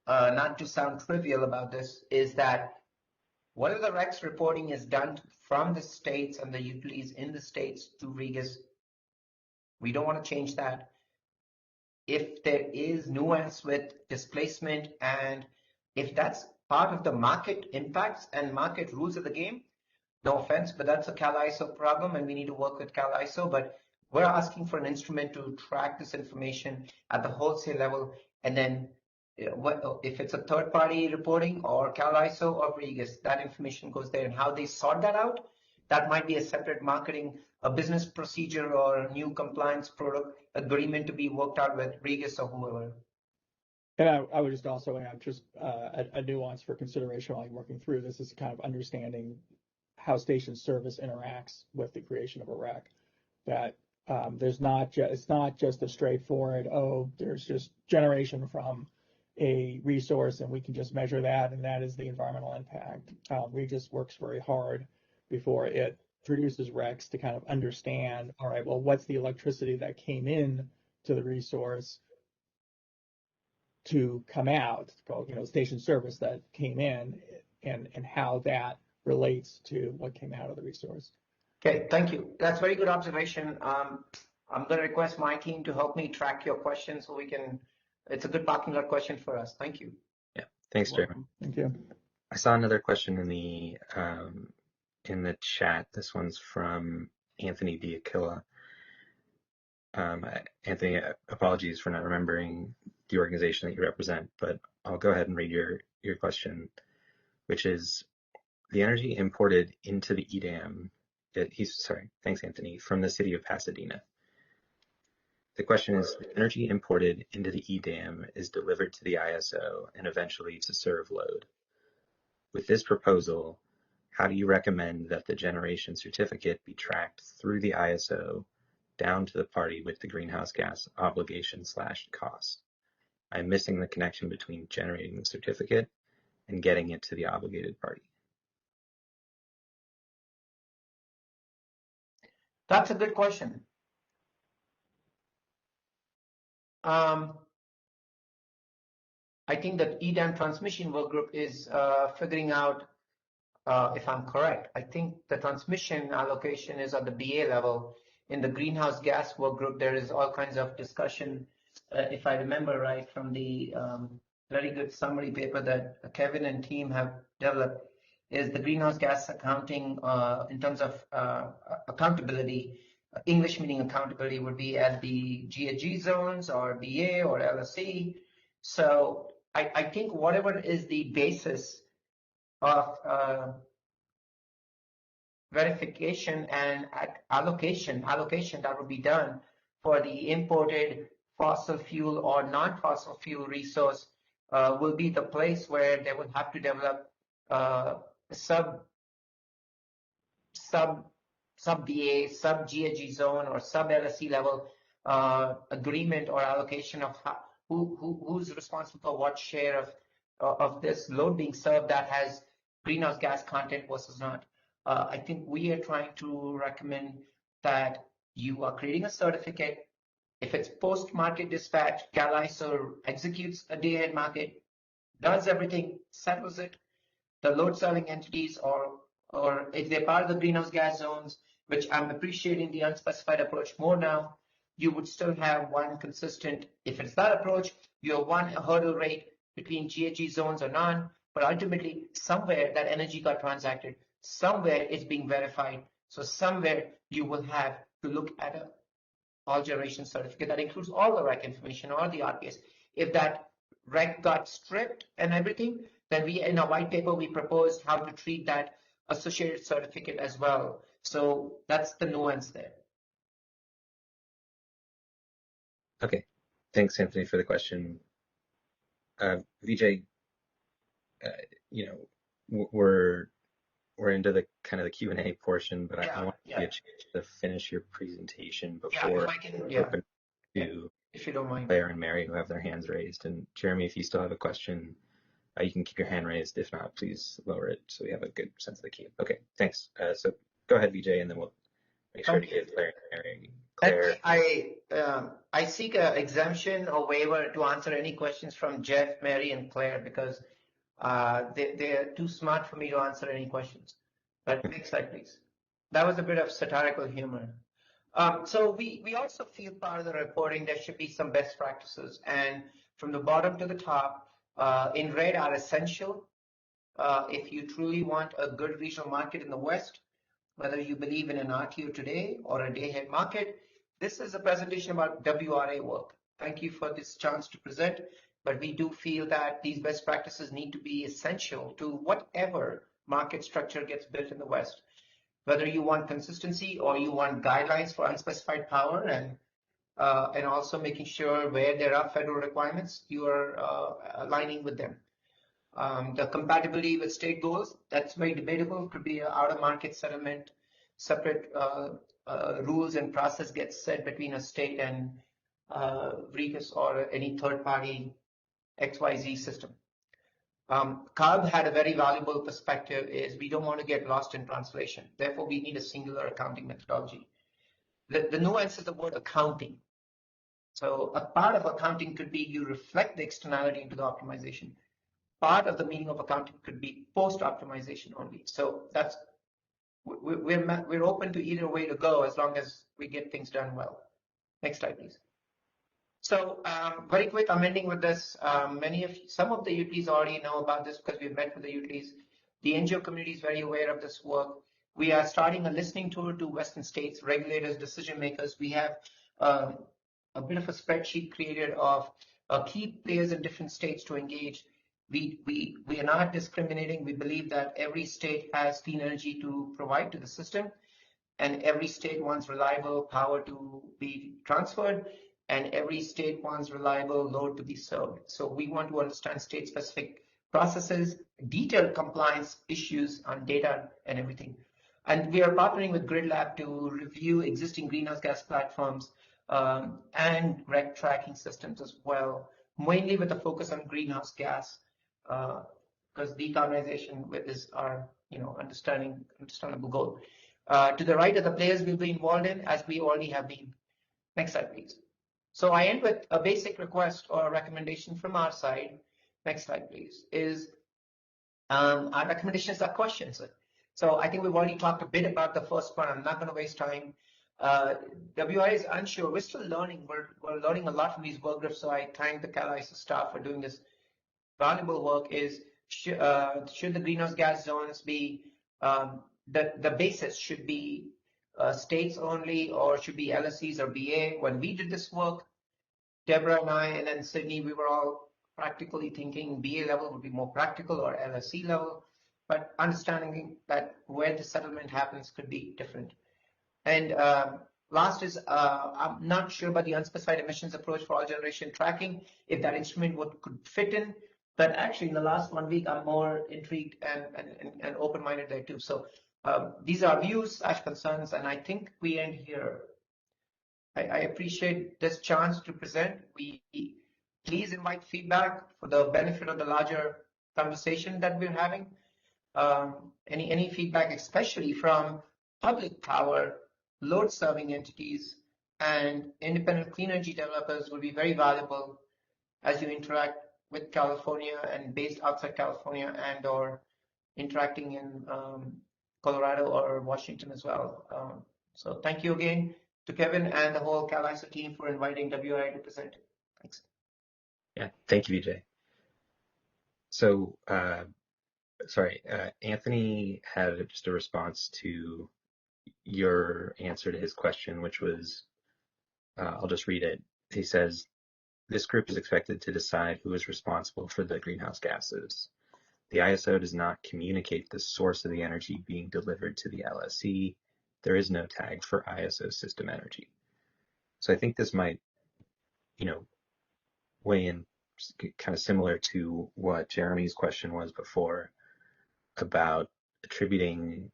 Speaker 4: not to sound trivial about this, is that whatever the RECs reporting is done from the states and the utilities in the states to Regis, we don't want to change that. If there is nuance with displacement and if that's part of the market impacts and market rules of the game, no offense, but that's a CalISO problem and we need to work with CalISO. But we're asking for an instrument to track this information at the wholesale level, and then if it's a third-party reporting or CalISO or Regis, that information goes there, and how they sort that out, that might be a separate a business procedure or a new compliance product agreement to be worked out with Regis or whoever.
Speaker 7: And I would just also add just a nuance for consideration while you're working through this is kind of understanding how station service interacts with the creation of a REC. That it's not just a straightforward, there's just generation from a resource and we can just measure that and that is the environmental impact. Regis works very hard before it produces RECs to kind of understand, all right, well, what's the electricity that came in to the resource to come out? It's called, station service that came in and how that relates to what came out of the resource.
Speaker 4: Okay, thank you. That's very good observation. I'm going to request my team to help me track your questions so we can, it's a good parking lot question for us. Thank you.
Speaker 2: Yeah, thanks, Jeremy.
Speaker 7: Thank you.
Speaker 2: I saw another question in the chat. This one's from Anthony Diakilla. Anthony, apologies for not remembering the organization that you represent, but I'll go ahead and read your question, which is the energy imported into the EDAM. Thanks, Anthony, from the city of Pasadena. The question is, the energy imported into the EDAM is delivered to the ISO and eventually to serve load. With this proposal, how do you recommend that the generation certificate be tracked through the ISO down to the party with the greenhouse gas obligation/cost? I'm missing the connection between generating the certificate and getting it to the obligated party.
Speaker 4: That's a good question. I think that EDAM transmission work group is figuring out if I'm correct. I think the transmission allocation is at the BA level. In the greenhouse gas work group, there is all kinds of discussion, if I remember right, from the very good summary paper that Kevin and team have developed, is the greenhouse gas accounting in terms of accountability. English meaning accountability would be at the GHG zones or BA or LSE. So I think whatever is the basis of verification and allocation that would be done for the imported fossil fuel or non-fossil fuel resource will be the place where they will have to develop sub BA, sub GHG zone or sub LSE level agreement or allocation of who's responsible for what share of this load being served that has greenhouse gas content versus not. I think we are trying to recommend that you are creating a certificate. If it's post-market dispatch, CalISO executes a day-ahead market, does everything, settles it. The load-serving entities or if they're part of the greenhouse gas zones, which I'm appreciating the unspecified approach more now, you would still have one consistent, if it's that approach, you have one hurdle rate between GHG zones or none, but ultimately somewhere that energy got transacted, somewhere it's being verified. So somewhere you will have to look at a all generation certificate that includes all the REC information or the RPS. If that REC got stripped and everything, then we in our white paper we proposed how to treat that associated certificate as well. So that's the nuance there.
Speaker 2: Okay, thanks, Anthony, for the question. Vijay, we're into the kind of the Q&A portion, but I want to get a chance to finish your presentation before open to
Speaker 4: if you don't mind.
Speaker 2: Claire and Mary who have their hands raised. And Jeremy, if you still have a question, you can keep your hand raised. If not, please lower it so we have a good sense of the queue. Okay, thanks. So go ahead, Vijay, and then we'll make sure to give Claire and Mary. Claire.
Speaker 4: I seek an exemption or waiver to answer any questions from Jeff, Mary, and Claire because they're too smart for me to answer any questions. But next slide, please. That was a bit of satirical humor. So we also feel part of the reporting there should be some best practices. And from the bottom to the top, in red are essential. If you truly want a good regional market in the West, whether you believe in an RTO today or a day-ahead market, this is a presentation about WRA work. Thank you for this chance to present, but we do feel that these best practices need to be essential to whatever market structure gets built in the West. Whether you want consistency or you want guidelines for unspecified power and also making sure where there are federal requirements, you are aligning with them. The compatibility with state goals, that's very debatable. Could be an out-of-market settlement, separate rules and process gets set between a state and REGIS or any third-party XYZ system. CARB had a very valuable perspective is we don't want to get lost in translation. Therefore, we need a singular accounting methodology. The nuance is the word accounting. So a part of accounting could be you reflect the externality into the optimization. Part of the meaning of accounting could be post-optimization only. So that's we're open to either way to go as long as we get things done well. Next slide, please. So very quick, I'm ending with this. Some of the utilities already know about this because we've met with the utilities. The NGO community is very aware of this work. We are starting a listening tour to Western states, regulators, decision makers. We have a bit of a spreadsheet created of key players in different states to engage. We are not discriminating. We believe that every state has clean energy to provide to the system, and every state wants reliable power to be transferred, and every state wants reliable load to be served. So we want to understand state-specific processes, detailed compliance issues on data and everything. And we are partnering with GridLab to review existing greenhouse gas platforms and REC tracking systems as well, mainly with a focus on greenhouse gas, because decarbonization is our understandable goal. To the right are the players we'll be involved in, as we already have been. Next slide, please. So I end with a basic request or a recommendation from our side. Next slide, please. Our recommendations are questions. So I think we've already talked a bit about the first one. I'm not going to waste time. WI is unsure. We're still learning. We're learning a lot from these work groups. So I thank the CalISO staff for doing this valuable work. Should the greenhouse gas zones be the basis should be states only, or should be LSEs or BA? When we did this work, Deborah and I, and then Sydney, we were all practically thinking BA level would be more practical, or LSE level, but understanding that where the settlement happens could be different. And last is, I'm not sure about the unspecified emissions approach for all generation tracking, if that instrument could fit in. But actually, in the last 1 week, I'm more intrigued and open-minded there too. So these are views / concerns, and I think we end here. I appreciate this chance to present. Please invite feedback for the benefit of the larger conversation that we're having. Any feedback, especially from public power, load-serving entities, and independent clean energy developers, would be very valuable as you interact with California and based outside California, and or interacting in Colorado or Washington as well. So thank you again to Kevin and the whole CalISO team for inviting WI to present. Thanks.
Speaker 2: Yeah, thank you, Vijay. So, Anthony had just a response to your answer to his question, which was, I'll just read it. He says, this group is expected to decide who is responsible for the greenhouse gases. The ISO does not communicate the source of the energy being delivered to the LSE. There is no tag for ISO system energy. So I think this might, weigh in kind of similar to what Jeremy's question was before about attributing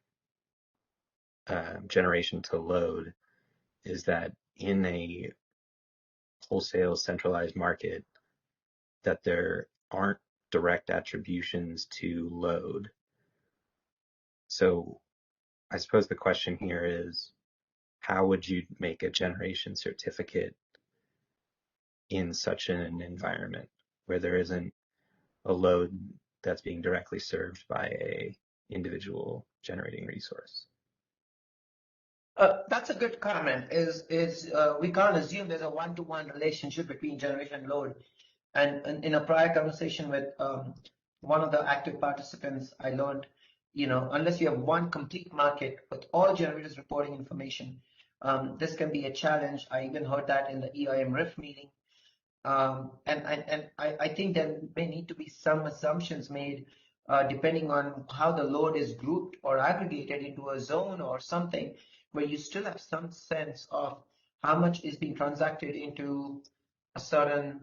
Speaker 2: generation to load, is that in a wholesale centralized market, that there aren't direct attributions to load. So I suppose the question here is, how would you make a generation certificate in such an environment where there isn't a load that's being directly served by a individual generating resource?
Speaker 4: That's a good comment. We can't assume there's a one-to-one relationship between generation and load. And in a prior conversation with one of the active participants, I learned, unless you have one complete market with all generators reporting information, this can be a challenge. I even heard that in the EIM RIF meeting. And I think there may need to be some assumptions made depending on how the load is grouped or aggregated into a zone or something, where you still have some sense of how much is being transacted into a certain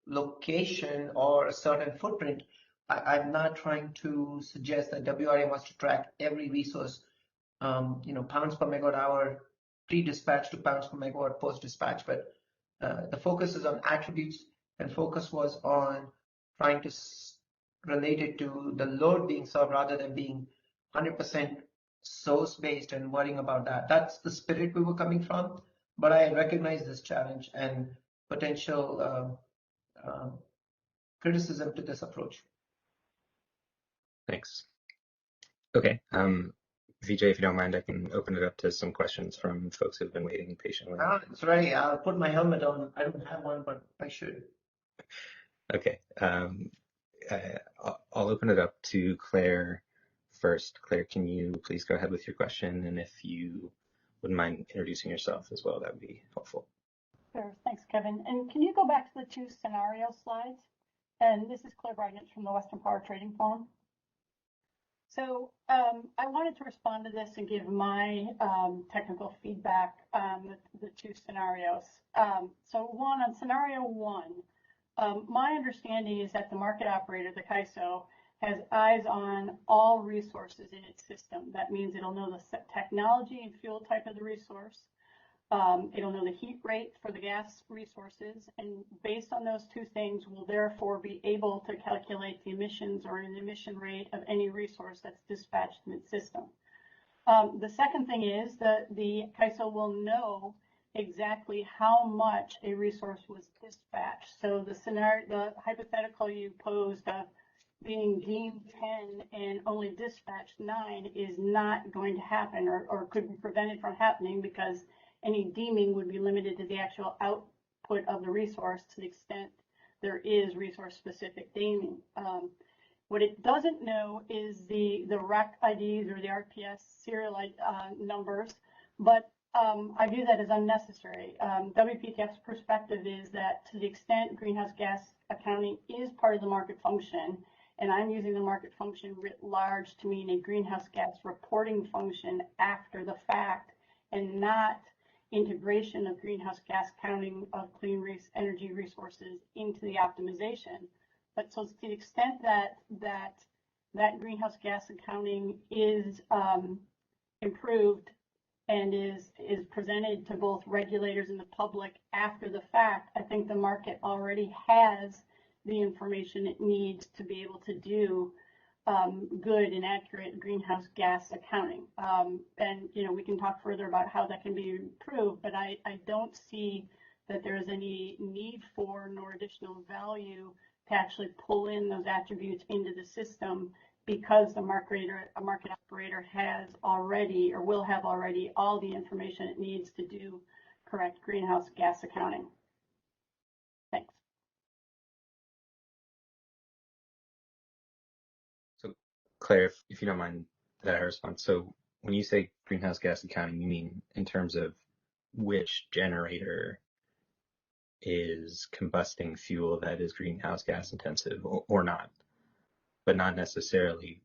Speaker 4: location or a certain footprint. I'm not trying to suggest that WRA wants to track every resource, pounds per megawatt hour pre-dispatch to pounds per megawatt post-dispatch, but the focus is on attributes, and focus was on trying to relate it to the load being served rather than being 100% source-based and worrying about that. That's the spirit we were coming from, but I recognize this challenge and potential criticism to this approach.
Speaker 2: Thanks. Okay, Vijay, if you don't mind, I can open it up to some questions from folks who've been waiting patiently.
Speaker 4: It's ready. I'll put my helmet on. I don't have one, but I should.
Speaker 2: Okay. I'll open it up to Claire first. Claire, can you please go ahead with your question? And if you wouldn't mind introducing yourself as well, that would be helpful.
Speaker 8: Sure. Thanks, Kevin. And can you go back to the 2 scenario slides? And this is Claire Brigance from the Western Power Trading Forum. So I wanted to respond to this and give my technical feedback on the 2 scenarios. So on scenario 1, my understanding is that the market operator, the CAISO, has eyes on all resources in its system. That means it'll know the technology and fuel type of the resource. It'll know the heat rate for the gas resources, and based on those 2 things, will therefore be able to calculate the emissions or an emission rate of any resource that's dispatched in its system. The second thing is that the CAISO will know exactly how much a resource was dispatched. So the scenario, the hypothetical you posed of being deemed 10 and only dispatched 9 is not going to happen, or could be prevented from happening, because any deeming would be limited to the actual output of the resource to the extent there is resource-specific deeming. What it doesn't know is the REC IDs or the RPS serial numbers, but I view that as unnecessary. WPTF's perspective is that to the extent greenhouse gas accounting is part of the market function, and I'm using the market function writ large to mean a greenhouse gas reporting function after the fact, and not integration of greenhouse gas counting of clean energy resources into the optimization. But so to the extent that greenhouse gas accounting is improved and is presented to both regulators and the public after the fact, I think the market already has the information it needs to be able to do good and accurate greenhouse gas accounting. And we can talk further about how that can be improved, but I don't see that there is any need for nor additional value to actually pull in those attributes into the system, because the market operator has already, or will have already, all the information it needs to do correct greenhouse gas accounting. Thanks.
Speaker 2: So Claire, if you don't mind that I respond. So when you say greenhouse gas accounting, you mean in terms of which generator is combusting fuel that is greenhouse gas intensive or not, but not necessarily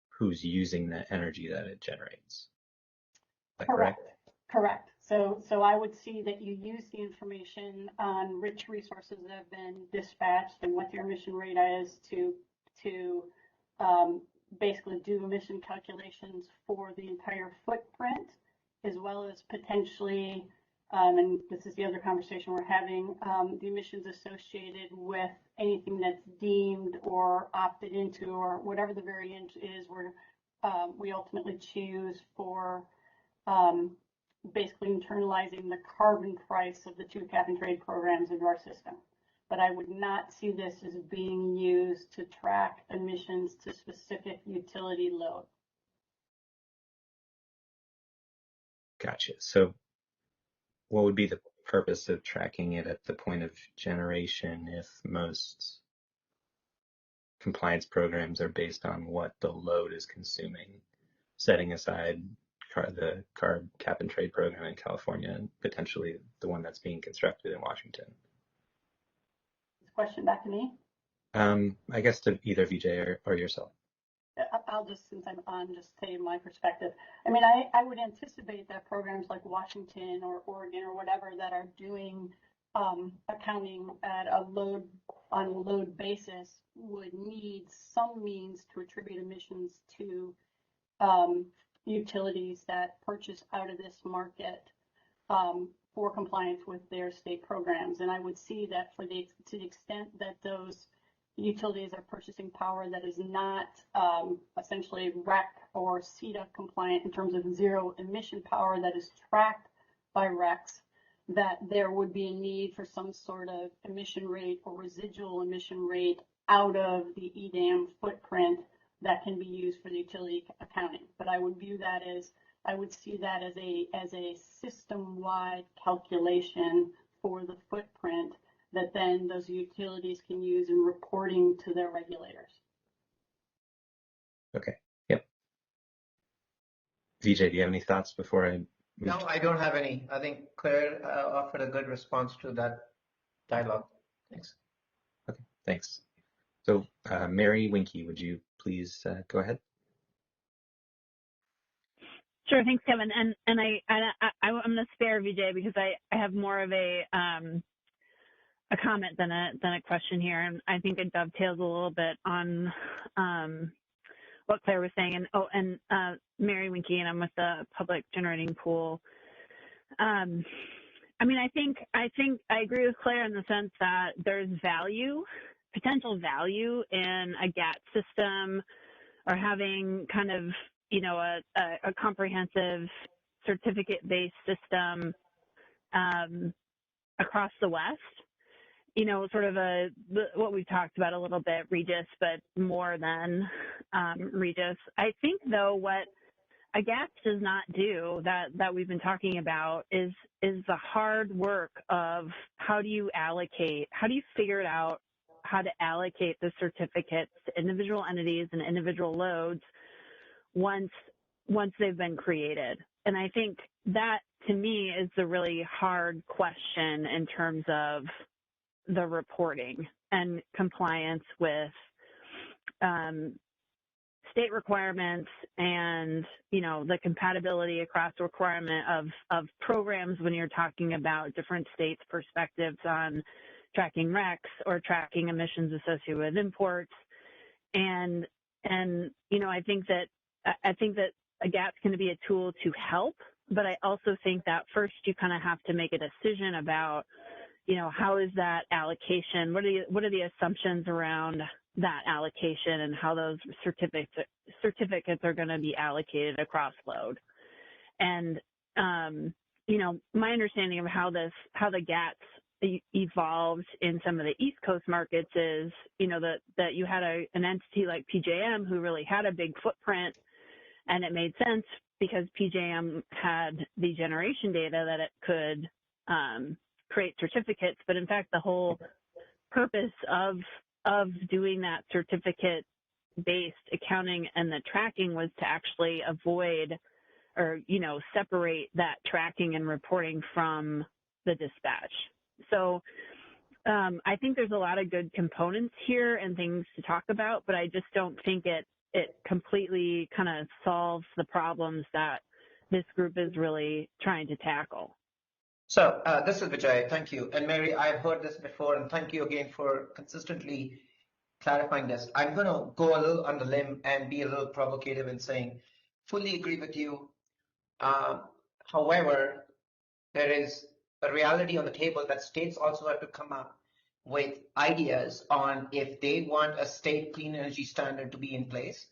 Speaker 2: who's using the energy that it generates. Is that correct?
Speaker 8: Correct. So I would see that you use the information on rich resources that have been dispatched and what their emission rate is to basically do emission calculations for the entire footprint, as well as potentially, and this is the other conversation we're having, the emissions associated with anything that's deemed or opted into, or whatever the variant is where we ultimately choose for basically internalizing the carbon price of the 2 cap and trade programs into our system. But I would not see this as being used to track emissions to specific utility load.
Speaker 2: Gotcha. So what would be the purpose of tracking it at the point of generation if most compliance programs are based on what the load is consuming, setting aside the CARB cap and trade program in California and potentially the one that's being constructed in Washington?
Speaker 8: Question back to me?
Speaker 2: I guess to either Vijay or yourself.
Speaker 8: I'll just, since I'm on, just tell you my perspective. I mean, I would anticipate that programs like Washington or Oregon or whatever that are doing accounting at on a load basis would need some means to attribute emissions to utilities that purchase out of this market for compliance with their state programs. And I would see that to the extent that those utilities are purchasing power that is not essentially REC or CETA compliant in terms of zero emission power that is tracked by RECs, that there would be a need for some sort of emission rate or residual emission rate out of the EDAM footprint that can be used for the utility accounting. But I would view that as, I would see that as a system-wide calculation for the footprint that then those utilities can use in reporting to their regulators.
Speaker 2: Okay. Yep. Vijay, do you have any thoughts before I move?
Speaker 4: No, I don't have any. I think Claire offered a good response to that dialogue. Thanks.
Speaker 2: Okay, thanks. So Mary Winkie, would you please go ahead?
Speaker 9: Sure, thanks, Kevin. And I'm going to spare Vijay because I have more of a comment than a question here, and I think it dovetails a little bit on what Claire was saying. And Mary Winkie, and I'm with the public generating pool. I mean, I think I agree with Claire in the sense that there's potential value in a GAT system or having kind of, a comprehensive certificate-based system across the West. Sort of what we've talked about a little bit, Regis, but more than Regis. I think, though, what a GAT does not do that we've been talking about is the hard work of how do you figure it out, how to allocate the certificates to individual entities and individual loads once they've been created. And I think that, to me, is the really hard question in terms of the reporting and compliance with state requirements and, the compatibility across the requirement of programs when you're talking about different states' perspectives on tracking RECs or tracking emissions associated with imports. And I think that a GAT's going to be a tool to help, but I also think that first you kind of have to make a decision about, how is that allocation? What are the assumptions around that allocation and how those certificates are going to be allocated across load? And my understanding of how the GATs evolved in some of the East Coast markets is, that you had an entity like PJM who really had a big footprint, and it made sense because PJM had the generation data that it could create certificates. But in fact, the whole purpose of doing that certificate-based accounting and the tracking was to actually avoid or, separate that tracking and reporting from the dispatch. So I think there's a lot of good components here and things to talk about, but I just don't think it completely kind of solves the problems that this group is really trying to tackle.
Speaker 4: So this is Vijay. Thank you. And Mary, I've heard this before, and thank you again for consistently clarifying this. I'm going to go a little on the limb and be a little provocative in saying, fully agree with you. However, there is a reality on the table that states also have to come up with ideas on if they want a state clean energy standard to be in place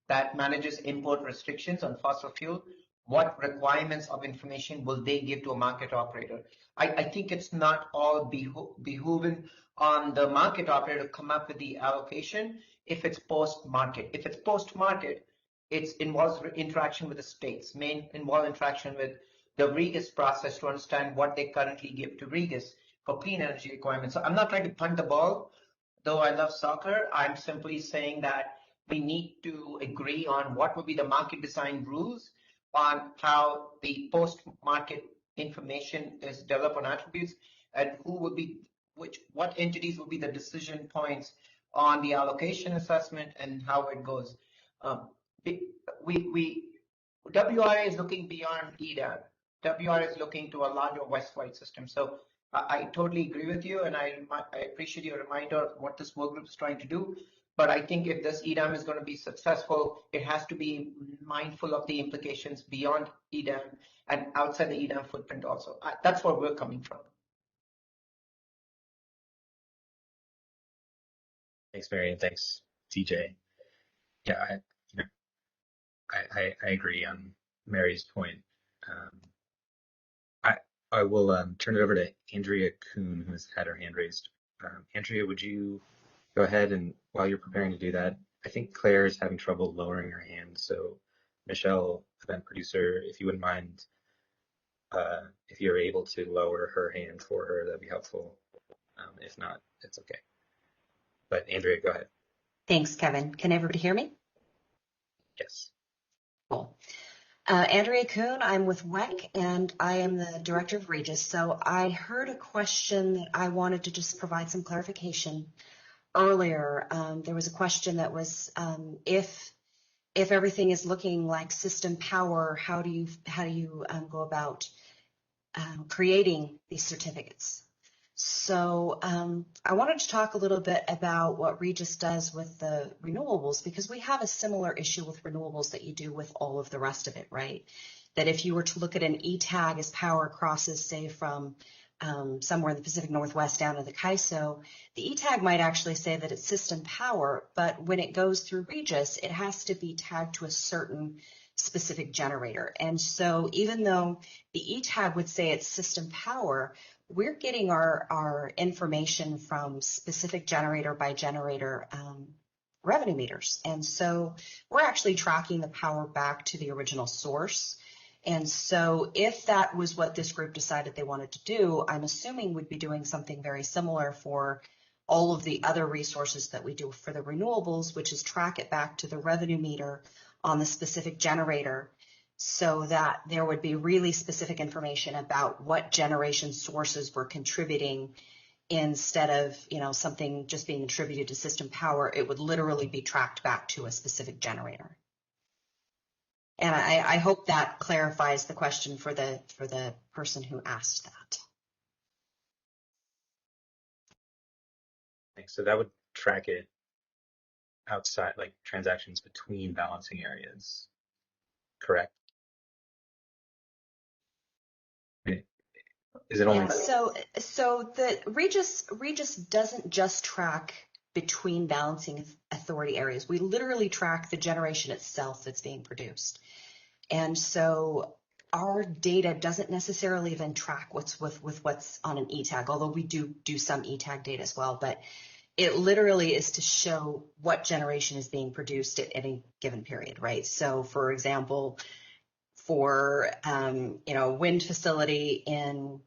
Speaker 4: that manages import restrictions on fossil fuel. What requirements of information will they give to a market operator? I think it's not all behooving on the market operator to come up with the allocation if it's post-market. If it's post-market, it involves interaction with the states, involve interaction with the REGIS process to understand what they currently give to REGIS for clean energy requirements. So I'm not trying to punt the ball, though I love soccer. I'm simply saying that we need to agree on what would be the market design rules on how the post-market information is developed on attributes, and what entities will be the decision points on the allocation assessment and how it goes. WRA is looking beyond EDAM. WRA is looking to a larger West-wide system. So I totally agree with you, and I appreciate your reminder of what this work group is trying to do. But I think if this EDAM is going to be successful, it has to be mindful of the implications beyond EDAM and outside the EDAM footprint also. That's where we're coming from.
Speaker 2: Thanks, Mary, and thanks, TJ. Yeah, I agree on Mary's point. I will turn it over to Andrea Kuhn, who has had her hand raised. Andrea, would you go ahead, and while you're preparing to do that, I think Claire is having trouble lowering her hand. So Michelle, event producer, if you wouldn't mind, if you're able to lower her hand for her, that'd be helpful. If not, it's okay. But Andrea, go ahead.
Speaker 10: Thanks, Kevin. Can everybody hear me?
Speaker 2: Yes.
Speaker 10: Cool. Andrea Kuhn, I'm with WEC, and I am the director of Regis. So I heard a question that I wanted to just provide some clarification. Earlier, there was a question that was, if everything is looking like system power, how do you go about creating these certificates? So I wanted to talk a little bit about what Regis does with the renewables, because we have a similar issue with renewables that you do with all of the rest of it, right? That if you were to look at an E-tag as power crosses, say, from somewhere in the Pacific Northwest down to the CAISO, the E-tag might actually say that it's system power, but when it goes through Regis, it has to be tagged to a certain specific generator. And so even though the E-tag would say it's system power, we're getting our information from specific generator by generator revenue meters. And so we're actually tracking the power back to the original source. And so if that was what this group decided they wanted to do, I'm assuming we'd be doing something very similar for all of the other resources that we do for the renewables, which is track it back to the revenue meter on the specific generator, so that there would be really specific information about what generation sources were contributing, instead of something just being attributed to system power. It would literally be tracked back to a specific generator. And I hope that clarifies the question for the person who asked that.
Speaker 2: Thanks. So that would track it outside, like transactions between balancing areas, correct? Is it only?
Speaker 10: Yeah, so the Regis doesn't just track between balancing authority areas. We literally track the generation itself that's being produced. And so our data doesn't necessarily then track what's with what's on an E-tag, although we do some E-tag data as well, but it literally is to show what generation is being produced at any given period, right? So for example, for wind facility in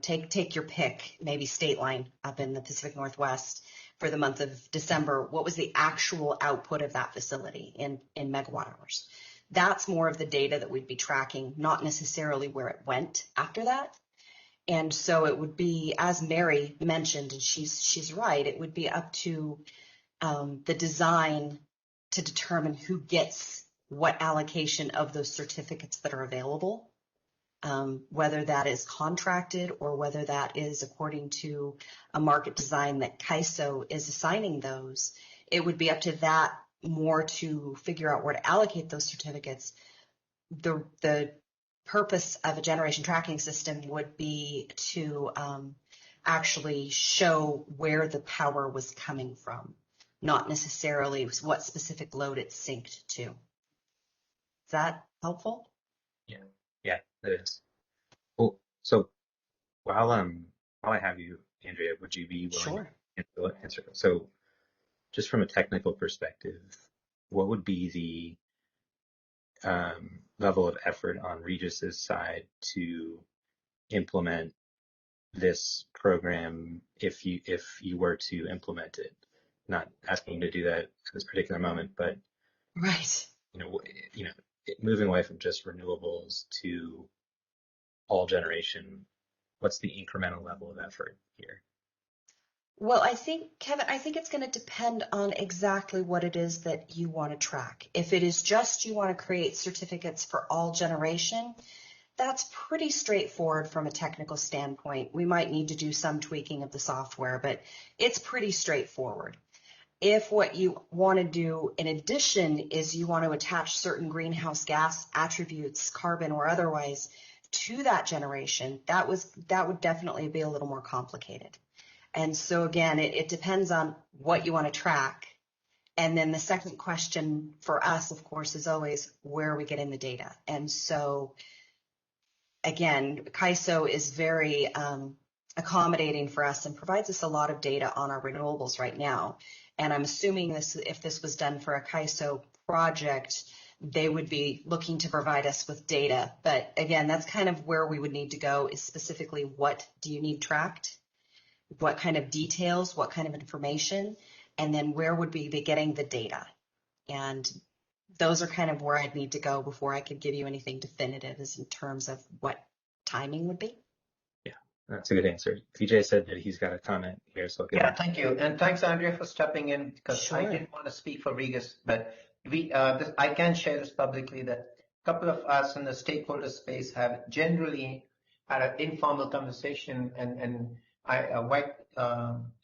Speaker 10: take your pick, maybe State Line up in the Pacific Northwest for the month of December, what was the actual output of that facility in megawatt hours? That's more of the data that we'd be tracking, not necessarily where it went after that. And so it would be, as Mary mentioned, and she's right, it would be up to the design to determine who gets what allocation of those certificates that are available, whether that is contracted or whether that is according to a market design that CAISO is assigning those. It would be up to that more to figure out where to allocate those certificates. The purpose of a generation tracking system would be to actually show where the power was coming from, not necessarily what specific load it's synced to. Is that helpful?
Speaker 2: Yeah, that is. Well, so while I have you, Andrea, would you be willing to answer? So just from a technical perspective, what would be the level of effort on Regis's side to implement this program if you were to implement it? Not asking you to do that at this particular moment, but
Speaker 10: right.
Speaker 2: Moving away from just renewables to all generation, what's the incremental level of effort here?
Speaker 10: Well, I think, Kevin, it's going to depend on exactly what it is that you want to track. If it is just you want to create certificates for all generation, that's pretty straightforward from a technical standpoint. We might need to do some tweaking of the software, but it's pretty straightforward. If what you want to do in addition is you want to attach certain greenhouse gas attributes, carbon or otherwise, to that generation, that would definitely be a little more complicated. And so again, it depends on what you want to track. And then the second question for us, of course, is always where are we getting the data? And so again, CAISO is very accommodating for us and provides us a lot of data on our renewables right now. And I'm assuming this, if this was done for a CAISO project, they would be looking to provide us with data. But again, that's kind of where we would need to go, is specifically what do you need tracked? What kind of details, what kind of information, and then where would we be getting the data? And those are kind of where I'd need to go before I could give you anything definitive as in terms of what timing would be.
Speaker 2: Yeah, that's a good answer. Vijay said that he's got a comment here, so I'll give him.
Speaker 4: Thank you. And thanks, Andrea, for stepping in, because
Speaker 10: Sure.
Speaker 4: I didn't want to speak for Regis, but I can share this publicly that a couple of us in the stakeholder space have generally had an informal conversation, and White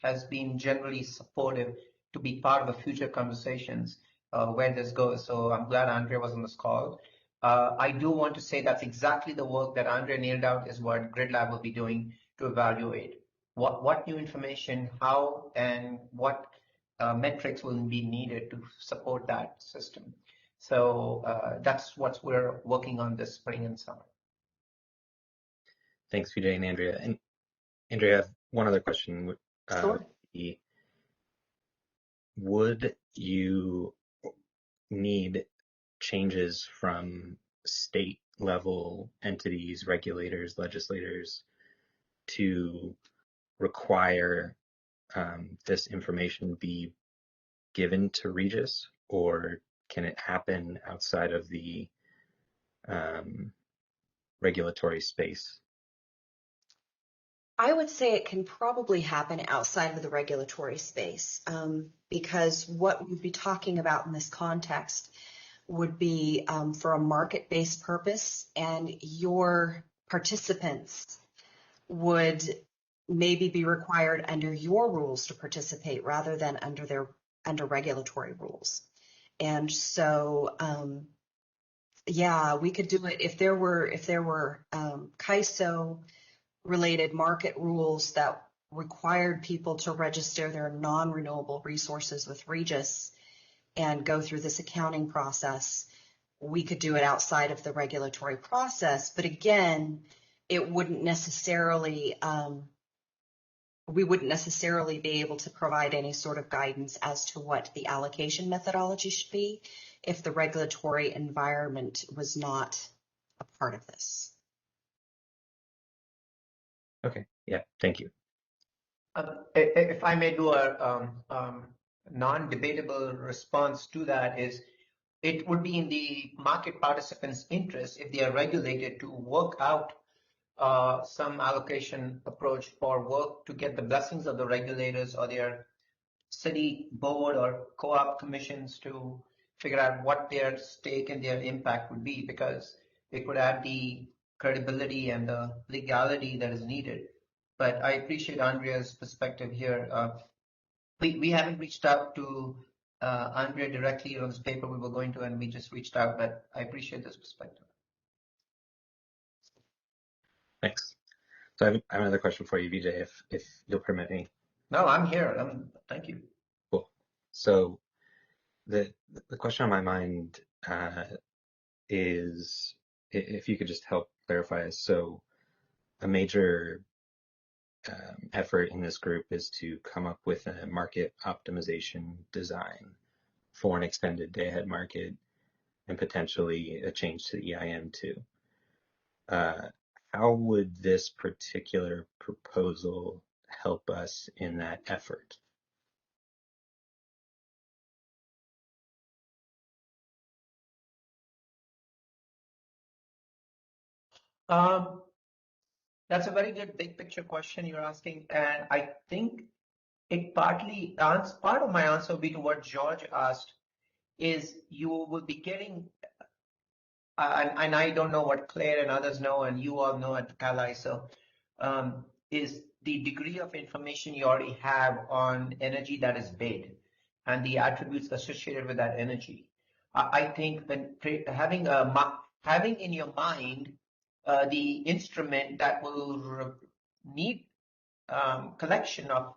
Speaker 4: has been generally supportive to be part of the future conversations where this goes. So I'm glad Andrea was on this call. I do want to say that's exactly the work that Andrea nailed out is what Grid Lab will be doing to evaluate what new information, how, and what metrics will be needed to support that system. So that's what we're working on this spring and summer.
Speaker 2: Thanks, Vijay and Andrea. And Andrea, I have one other question.
Speaker 10: Sure.
Speaker 2: Would you need changes from state level entities, regulators, legislators to require this information be given to Regis, or can it happen outside of the regulatory space?
Speaker 10: I would say it can probably happen outside of the regulatory space, because what we'd be talking about in this context would be for a market-based purpose, and your participants would maybe be required under your rules to participate rather than under regulatory rules. And so, yeah, we could do it if there were CAISO related market rules that required people to register their non-renewable resources with Regis and go through this accounting process. We could do it outside of the regulatory process, but again, it wouldn't necessarily, we wouldn't necessarily be able to provide any sort of guidance as to what the allocation methodology should be if the regulatory environment was not a part of this.
Speaker 2: Okay, yeah, thank you.
Speaker 4: If I may do a non-debatable response to that, is it would be in the market participants' interest if they are regulated to work out some allocation approach or work to get the blessings of the regulators or their city board or co-op commissions to figure out what their stake and their impact would be, because it could add the credibility and the legality that is needed. But I appreciate Andrea's perspective here. We haven't reached out to Andrea directly on this paper we were going to, and we just reached out, but I appreciate this perspective.
Speaker 2: Thanks. So I have another question for you, Vijay, if you'll permit me.
Speaker 4: No, I'm here. Thank you.
Speaker 2: Cool. So the question on my mind is if you could just help clarify. So a major effort in this group is to come up with a market optimization design for an extended day-ahead market and potentially a change to the EIM too. How would this particular proposal help us in that effort?
Speaker 4: That's a very good big picture question you're asking, and I think it partly part of my answer will be to what George asked, is you will be getting, and I don't know what Claire and others know, and you all know at CalISO, is the degree of information you already have on energy that is bid and the attributes associated with that energy. I think when having in your mind the instrument that will need collection of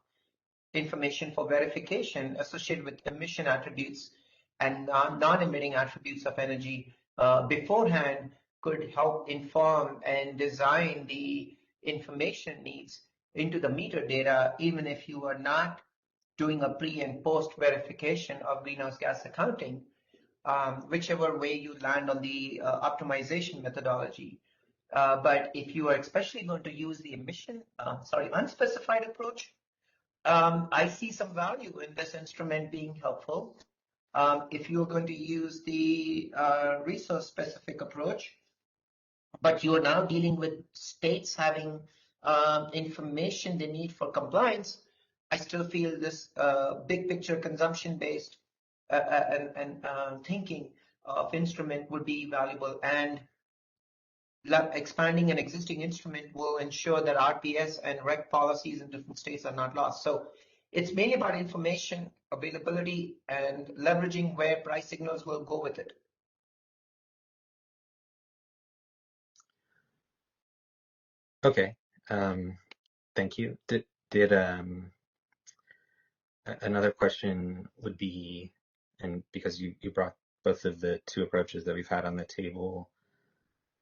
Speaker 4: information for verification associated with emission attributes and non-emitting attributes of energy beforehand could help inform and design the information needs into the meter data, even if you are not doing a pre and post verification of greenhouse gas accounting, whichever way you land on the optimization methodology. But if you are especially going to use the unspecified approach, I see some value in this instrument being helpful. If you're going to use the resource-specific approach, but you are now dealing with states having information they need for compliance, I still feel this big picture consumption-based and thinking of instrument would be valuable, and expanding an existing instrument will ensure that RPS and rec policies in different states are not lost. So it's mainly about information availability and leveraging where price signals will go with it.
Speaker 2: Okay, thank you. Another question would be, and because you brought both of the two approaches that we've had on the table,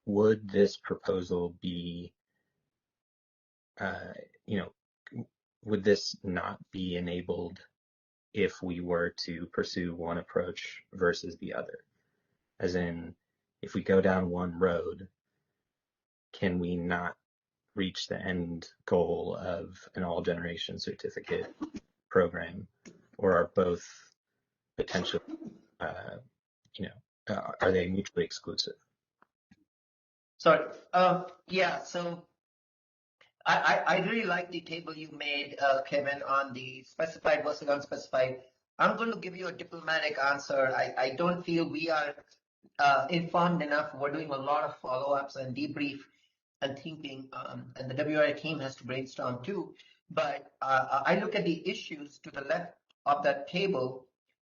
Speaker 2: would this proposal be, would this not be enabled if we were to pursue one approach versus the other? As in, if we go down one road, can we not reach the end goal of an all generation certificate program, or are both potentially, are they mutually exclusive?
Speaker 4: Sorry. Yeah, so I really like the table you made, Kevin, on the specified versus unspecified. I'm going to give you a diplomatic answer. I don't feel we are informed enough. We're doing a lot of follow-ups and debrief and thinking, and the WRI team has to brainstorm too. But I look at the issues to the left of that table,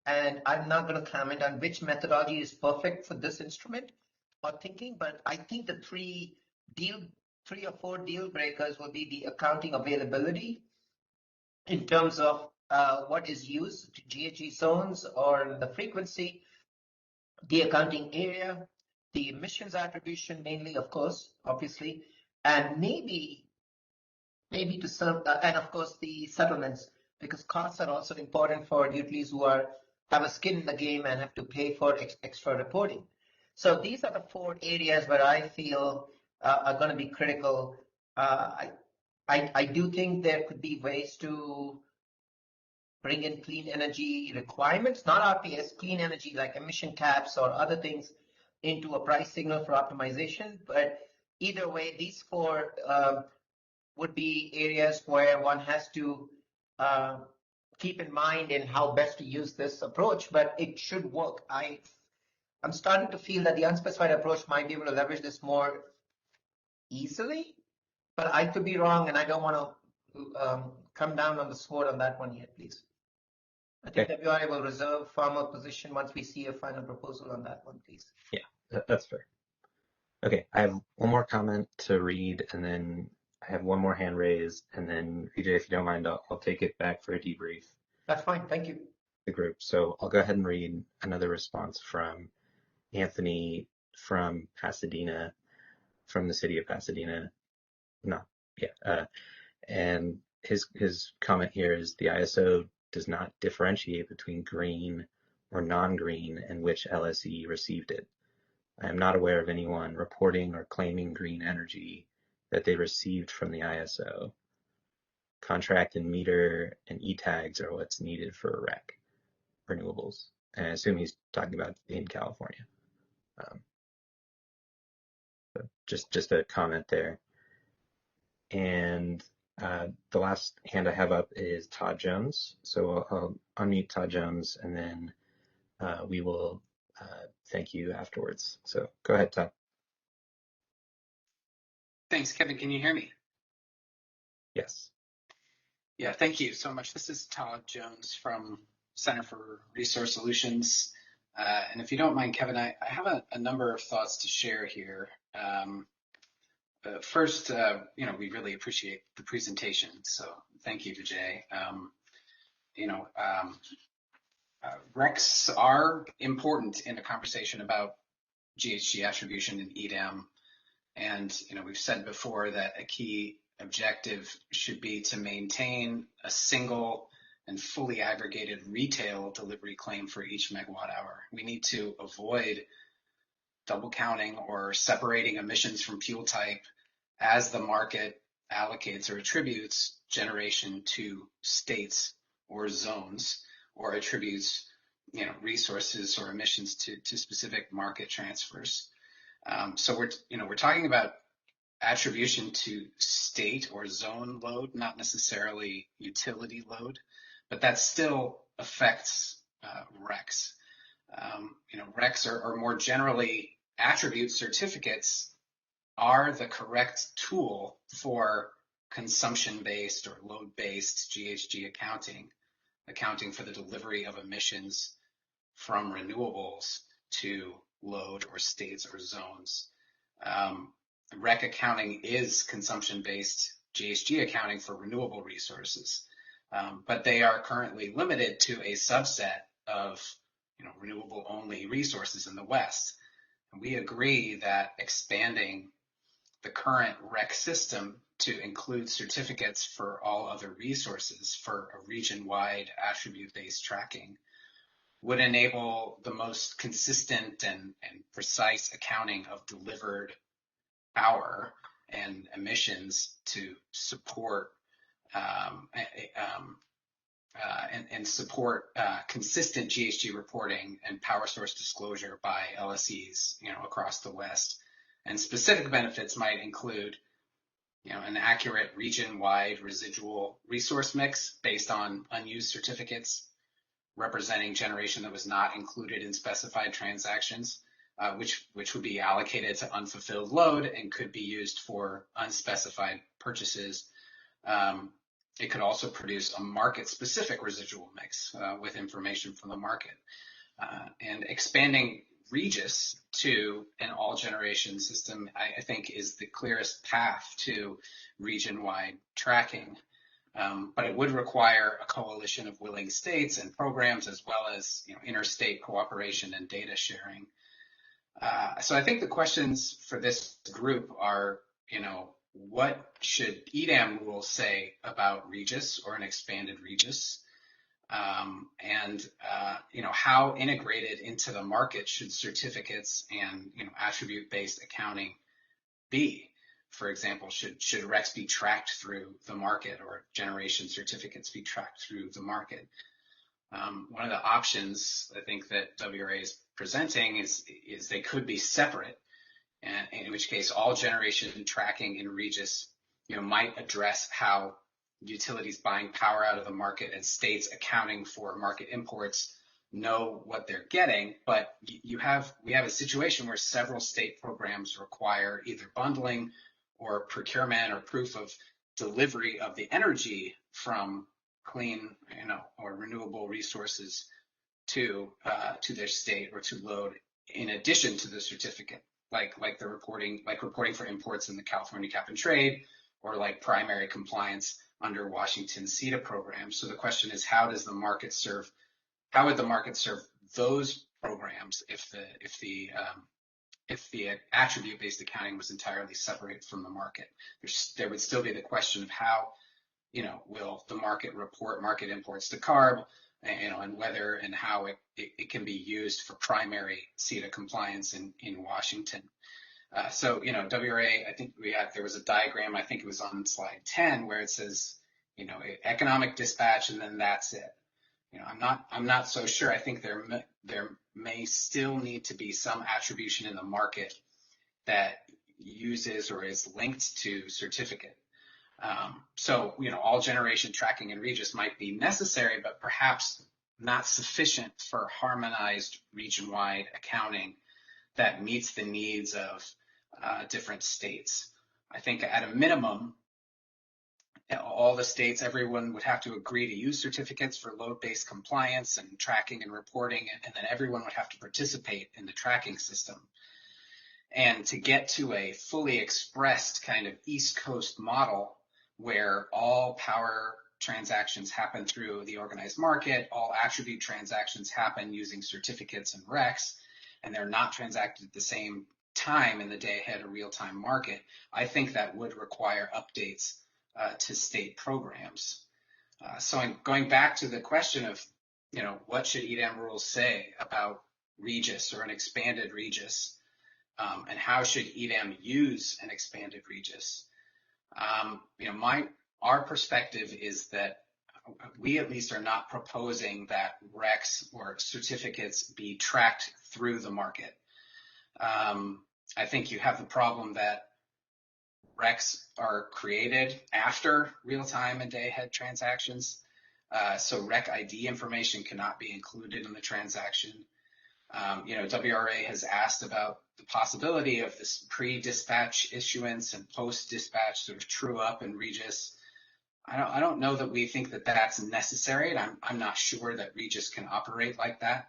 Speaker 4: and I'm not going to comment on which methodology is perfect for this instrument or thinking, but I think the three or four deal breakers will be the accounting availability in terms of what is used, GHG zones or the frequency, the accounting area, the emissions attribution mainly, of course, obviously, and maybe to some, and of course the settlements, because costs are also important for utilities who have a skin in the game and have to pay for extra reporting. So these are the four areas where I feel are going to be critical. I do think there could be ways to bring in clean energy requirements, not RPS, clean energy like emission caps or other things into a price signal for optimization. But either way, these four would be areas where one has to keep in mind in how best to use this approach, but it should work. I'm starting to feel that the unspecified approach might be able to leverage this more easily, but I could be wrong, and I don't want to come down on the sword on that one yet, please. I think that WRI will reserve firmer position once we see a final proposal on that one, please.
Speaker 2: Yeah, that's fair. Okay, I have one more comment to read, and then I have one more hand raised, and then Vijay, if you don't mind, I'll take it back for a debrief.
Speaker 4: That's fine, thank you.
Speaker 2: The group. So I'll go ahead and read another response from Anthony from Pasadena, from the city of Pasadena. And his comment here is the ISO does not differentiate between green or non-green and which LSE received it. I am not aware of anyone reporting or claiming green energy that they received from the ISO. Contract and meter and e-tags are what's needed for REC renewables. And I assume he's talking about in California. So just a comment there. And the last hand I have up is Todd Jones. So I'll unmute Todd Jones, and then we will thank you afterwards. So go ahead, Todd.
Speaker 11: Thanks, Kevin. Can you hear me?
Speaker 2: Yes.
Speaker 11: Yeah, thank you so much. This is Todd Jones from Center for Resource Solutions. And if you don't mind, Kevin, I have a number of thoughts to share here. First, we really appreciate the presentation. So thank you, Vijay. RECs are important in a conversation about GHG attribution in EDAM. And, we've said before that a key objective should be to maintain a single and fully aggregated retail delivery claim for each megawatt hour. We need to avoid double counting or separating emissions from fuel type as the market allocates or attributes generation to states or zones, or attributes resources or emissions to specific market transfers. So we're talking about attribution to state or zone load, not necessarily utility load, but that still affects RECs. RECs are more generally attribute certificates are the correct tool for consumption-based or load-based GHG accounting for the delivery of emissions from renewables to load or states or zones. REC accounting is consumption-based GHG accounting for renewable resources, but they are currently limited to a subset of renewable-only resources in the West. And we agree that expanding the current REC system to include certificates for all other resources for a region-wide attribute-based tracking would enable the most consistent and precise accounting of delivered power and emissions to support and support consistent GHG reporting and power source disclosure by LSEs, across the West. And specific benefits might include, an accurate region-wide residual resource mix based on unused certificates representing generation that was not included in specified transactions, which would be allocated to unfulfilled load and could be used for unspecified purchases. It could also produce a market-specific residual mix with information from the market. And expanding Regis to an all-generation system, I think, is the clearest path to region-wide tracking. But it would require a coalition of willing states and programs, as well as interstate cooperation and data sharing. So I think the questions for this group are, what should EDAM rules say about Regis or an expanded Regis? And how integrated into the market should certificates and attribute-based accounting be? For example, should RECs be tracked through the market, or generation certificates be tracked through the market? One of the options I think that WRA is presenting is they could be separate, and in which case all generation tracking in Regis might address how utilities buying power out of the market and states accounting for market imports know what they're getting. But we have a situation where several state programs require either bundling or procurement or proof of delivery of the energy from clean or renewable resources to their state or to load, in addition to the certificate, like reporting for imports in the California Cap and Trade, or like primary compliance under Washington's CETA program. So the question is, how would the market serve those programs if the attribute-based accounting was entirely separate from the market? There would still be the question of how, will the market report market imports to CARB, and whether and how it can be used for primary CETA compliance in Washington. So, WRA, I think there was a diagram, I think it was on slide 10, where it says, economic dispatch, and then that's it. I'm not so sure. I think there may still need to be some attribution in the market that uses or is linked to certificate. So, all generation tracking in Regis might be necessary, but perhaps not sufficient for harmonized region-wide accounting that meets the needs of different states. I think at a minimum, all the states, everyone would have to agree to use certificates for load-based compliance and tracking and reporting, and then everyone would have to participate in the tracking system. And to get to a fully expressed kind of East Coast model where all power transactions happen through the organized market, all attribute transactions happen using certificates and RECs, and they're not transacted at the same time in the day-ahead or real-time market, I think that would require updates to state programs. So I'm going back to the question of, what should EDAM rules say about Regis or an expanded Regis, and how should EDAM use an expanded Regis? Our perspective is that we at least are not proposing that RECs or certificates be tracked through the market. I think you have the problem that RECs are created after real-time and day-ahead transactions, so REC ID information cannot be included in the transaction. WRA has asked about the possibility of this pre-dispatch issuance and post-dispatch sort of true up in Regis. I don't know that we think that that's necessary, and I'm not sure that Regis can operate like that.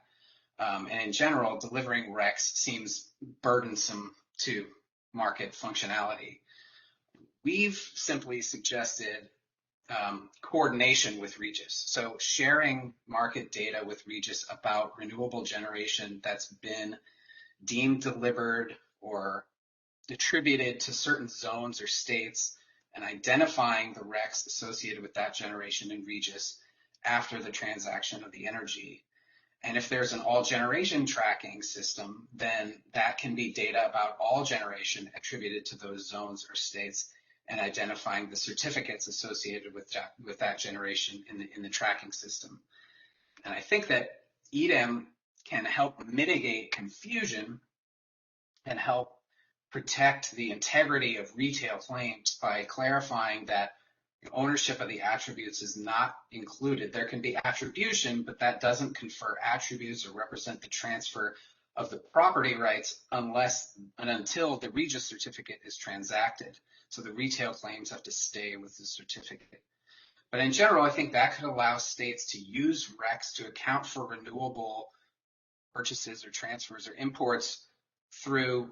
Speaker 11: And in general, delivering RECs seems burdensome to market functionality. We've simply suggested coordination with Regis. So sharing market data with Regis about renewable generation that's been deemed delivered or attributed to certain zones or states, and identifying the RECs associated with that generation in Regis after the transaction of the energy. And if there's an all generation tracking system, then that can be data about all generation attributed to those zones or states, and identifying the certificates associated with that generation in the tracking system. And I think that EDAM can help mitigate confusion and help protect the integrity of retail claims by clarifying that ownership of the attributes is not included. There can be attribution, but that doesn't confer attributes or represent the transfer of the property rights unless and until the Regis certificate is transacted. So the retail claims have to stay with the certificate. But in general, I think that could allow states to use RECs to account for renewable purchases or transfers or imports through,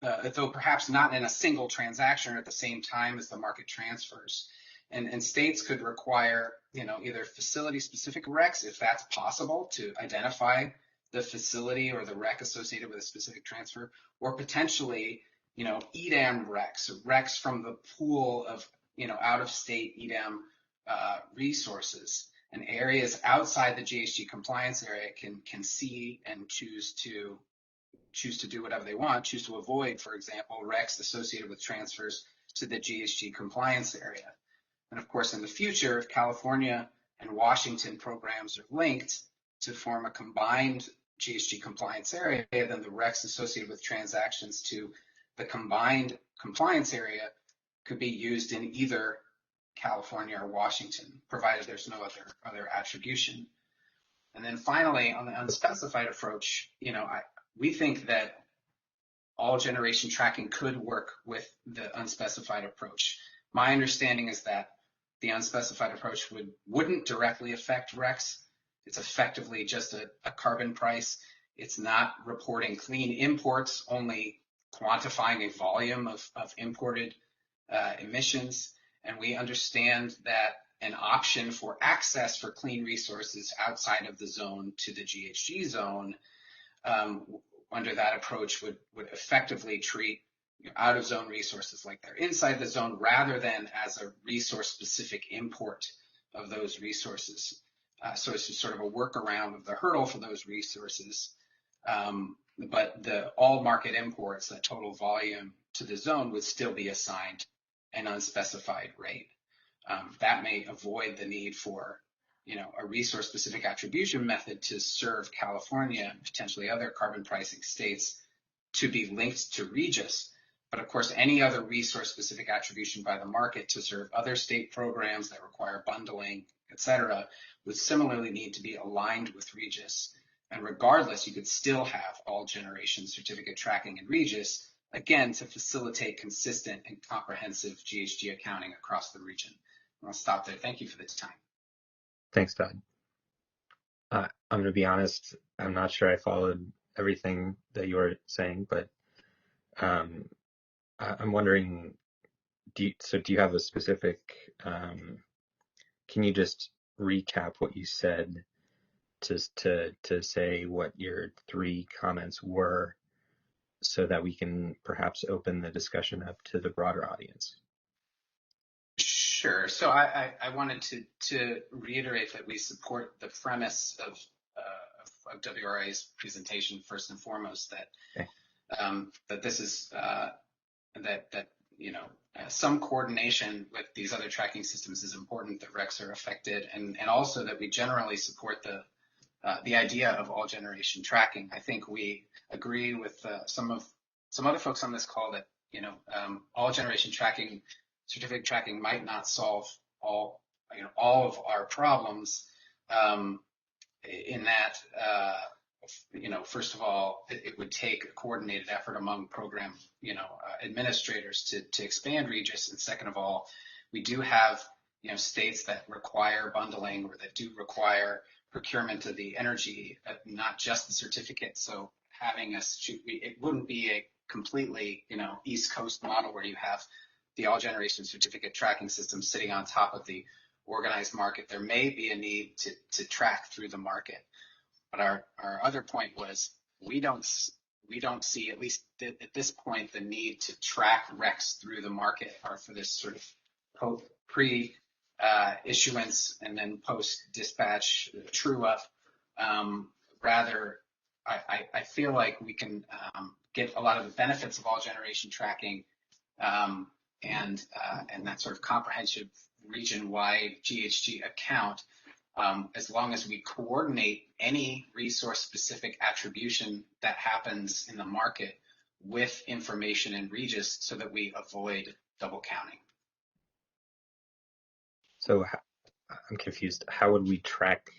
Speaker 11: though perhaps not in a single transaction or at the same time as the market transfers. And states could require, either facility-specific RECs, if that's possible, to identify the facility or the REC associated with a specific transfer, or potentially, EDAM RECs, or RECs from the pool of, out-of-state EDAM resources. And areas outside the GHG compliance area can see and choose to do whatever they want, choose to avoid, for example, RECs associated with transfers to the GHG compliance area. And of course, in the future, if California and Washington programs are linked to form a combined GHG compliance area, then the RECs associated with transactions to the combined compliance area could be used in either California or Washington, provided there's no other attribution. And then finally, on the unspecified approach, we think that all generation tracking could work with the unspecified approach. My understanding is that the unspecified approach wouldn't directly affect RECs. It's effectively just a carbon price. It's not reporting clean imports, only quantifying a volume of imported emissions. And we understand that an option for access for clean resources outside of the zone to the GHG zone under that approach would effectively treat out-of-zone resources like they're inside the zone rather than as a resource-specific import of those resources. So it's just sort of a workaround of the hurdle for those resources. But all market imports, that total volume to the zone, would still be assigned an unspecified rate. That may avoid the need for a resource-specific attribution method to serve California and potentially other carbon pricing states to be linked to Regis. But of course, any other resource-specific attribution by the market to serve other state programs that require bundling, et cetera, would similarly need to be aligned with Regis. And regardless, you could still have all generation certificate tracking in Regis, again, to facilitate consistent and comprehensive GHG accounting across the region. I'll stop there. Thank you for the time.
Speaker 2: Thanks, Todd. I'm going to be honest, I'm not sure I followed everything that you were saying, but I'm wondering, do you have a specific, can you just recap what you said to say what your 3 comments were so that we can perhaps open the discussion up to the broader audience?
Speaker 11: Sure. Sure. So I wanted to reiterate that we support the premise of WRA's presentation first and foremost, that that this is that some coordination with these other tracking systems is important, that RECs are affected, and also that we generally support the idea of all generation tracking. I think we agree with some other folks on this call that all generation tracking, certificate tracking might not solve all of our problems. In that, first of all, it would take a coordinated effort among program, administrators to expand Regis. And second of all, we do have, states that require bundling or that do require procurement of the energy, not just the certificate. So having it wouldn't be a completely, East Coast model where you have the all generation certificate tracking system sitting on top of the organized market. There may be a need to track through the market. But our other point was we don't see, at least at this point, the need to track RECs through the market or for this sort of pre-issuance and then post-dispatch true up. Rather, I feel like we can get a lot of the benefits of all generation tracking and that sort of comprehensive region-wide GHG account, as long as we coordinate any resource-specific attribution that happens in the market with information in Regis so that we avoid double counting.
Speaker 2: So I'm confused. How would we track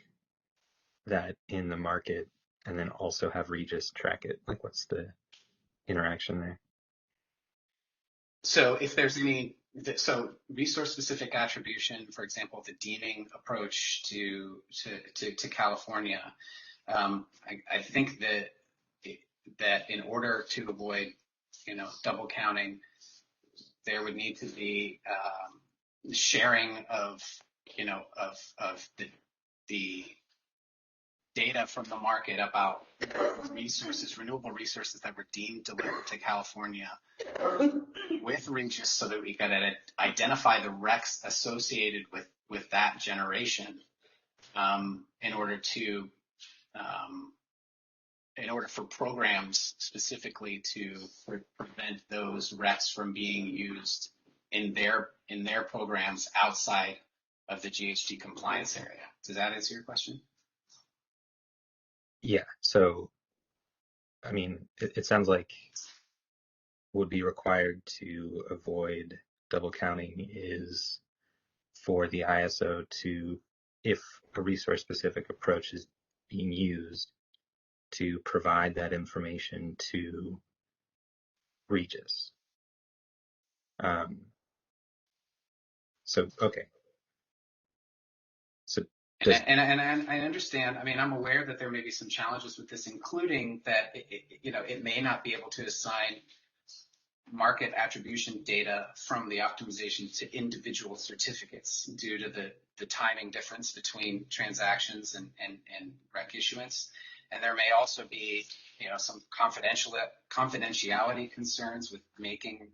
Speaker 2: that in the market and then also have Regis track it? Like, what's the interaction there?
Speaker 11: So if there's so resource-specific attribution, for example, the deeming approach to California, I think that in order to avoid, double counting, there would need to be sharing of the data from the market about renewable resources that were deemed delivered to California with Regis, so that we can identify the RECs associated with that generation in order for programs specifically to prevent those RECs from being used in their programs outside of the GHG compliance area. Does that answer your question?
Speaker 2: Yeah. So, I mean, it sounds like would be required to avoid double counting is for the ISO to, if a resource specific approach is being used, to provide that information to Regis. Okay. So
Speaker 11: and I understand. I mean, I'm aware that there may be some challenges with this, including that it may not be able to assign market attribution data from the optimization to individual certificates due to the timing difference between transactions and REC issuance. And there may also be some confidentiality concerns with making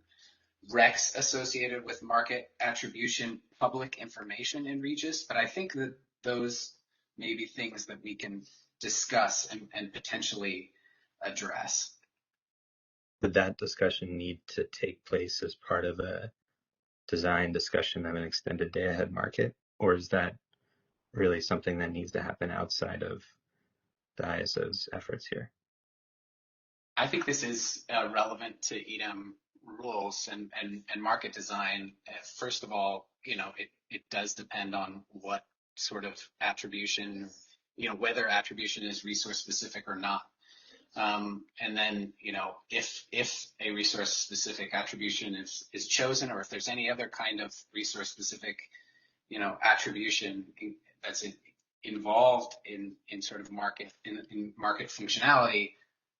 Speaker 11: RECs associated with market attribution public information in Regis. But I think that those may be things that we can discuss and potentially address.
Speaker 2: Would that discussion need to take place as part of a design discussion of an extended day ahead market? Or is that really something that needs to happen outside of the ISO's efforts here?
Speaker 11: I think this is relevant to EDAM rules and market design. First of all, it does depend on what sort of attribution, whether attribution is resource specific or not. And then, if a resource specific attribution is chosen, or if there's any other kind of resource specific, attribution that's involved in sort of market, in market functionality,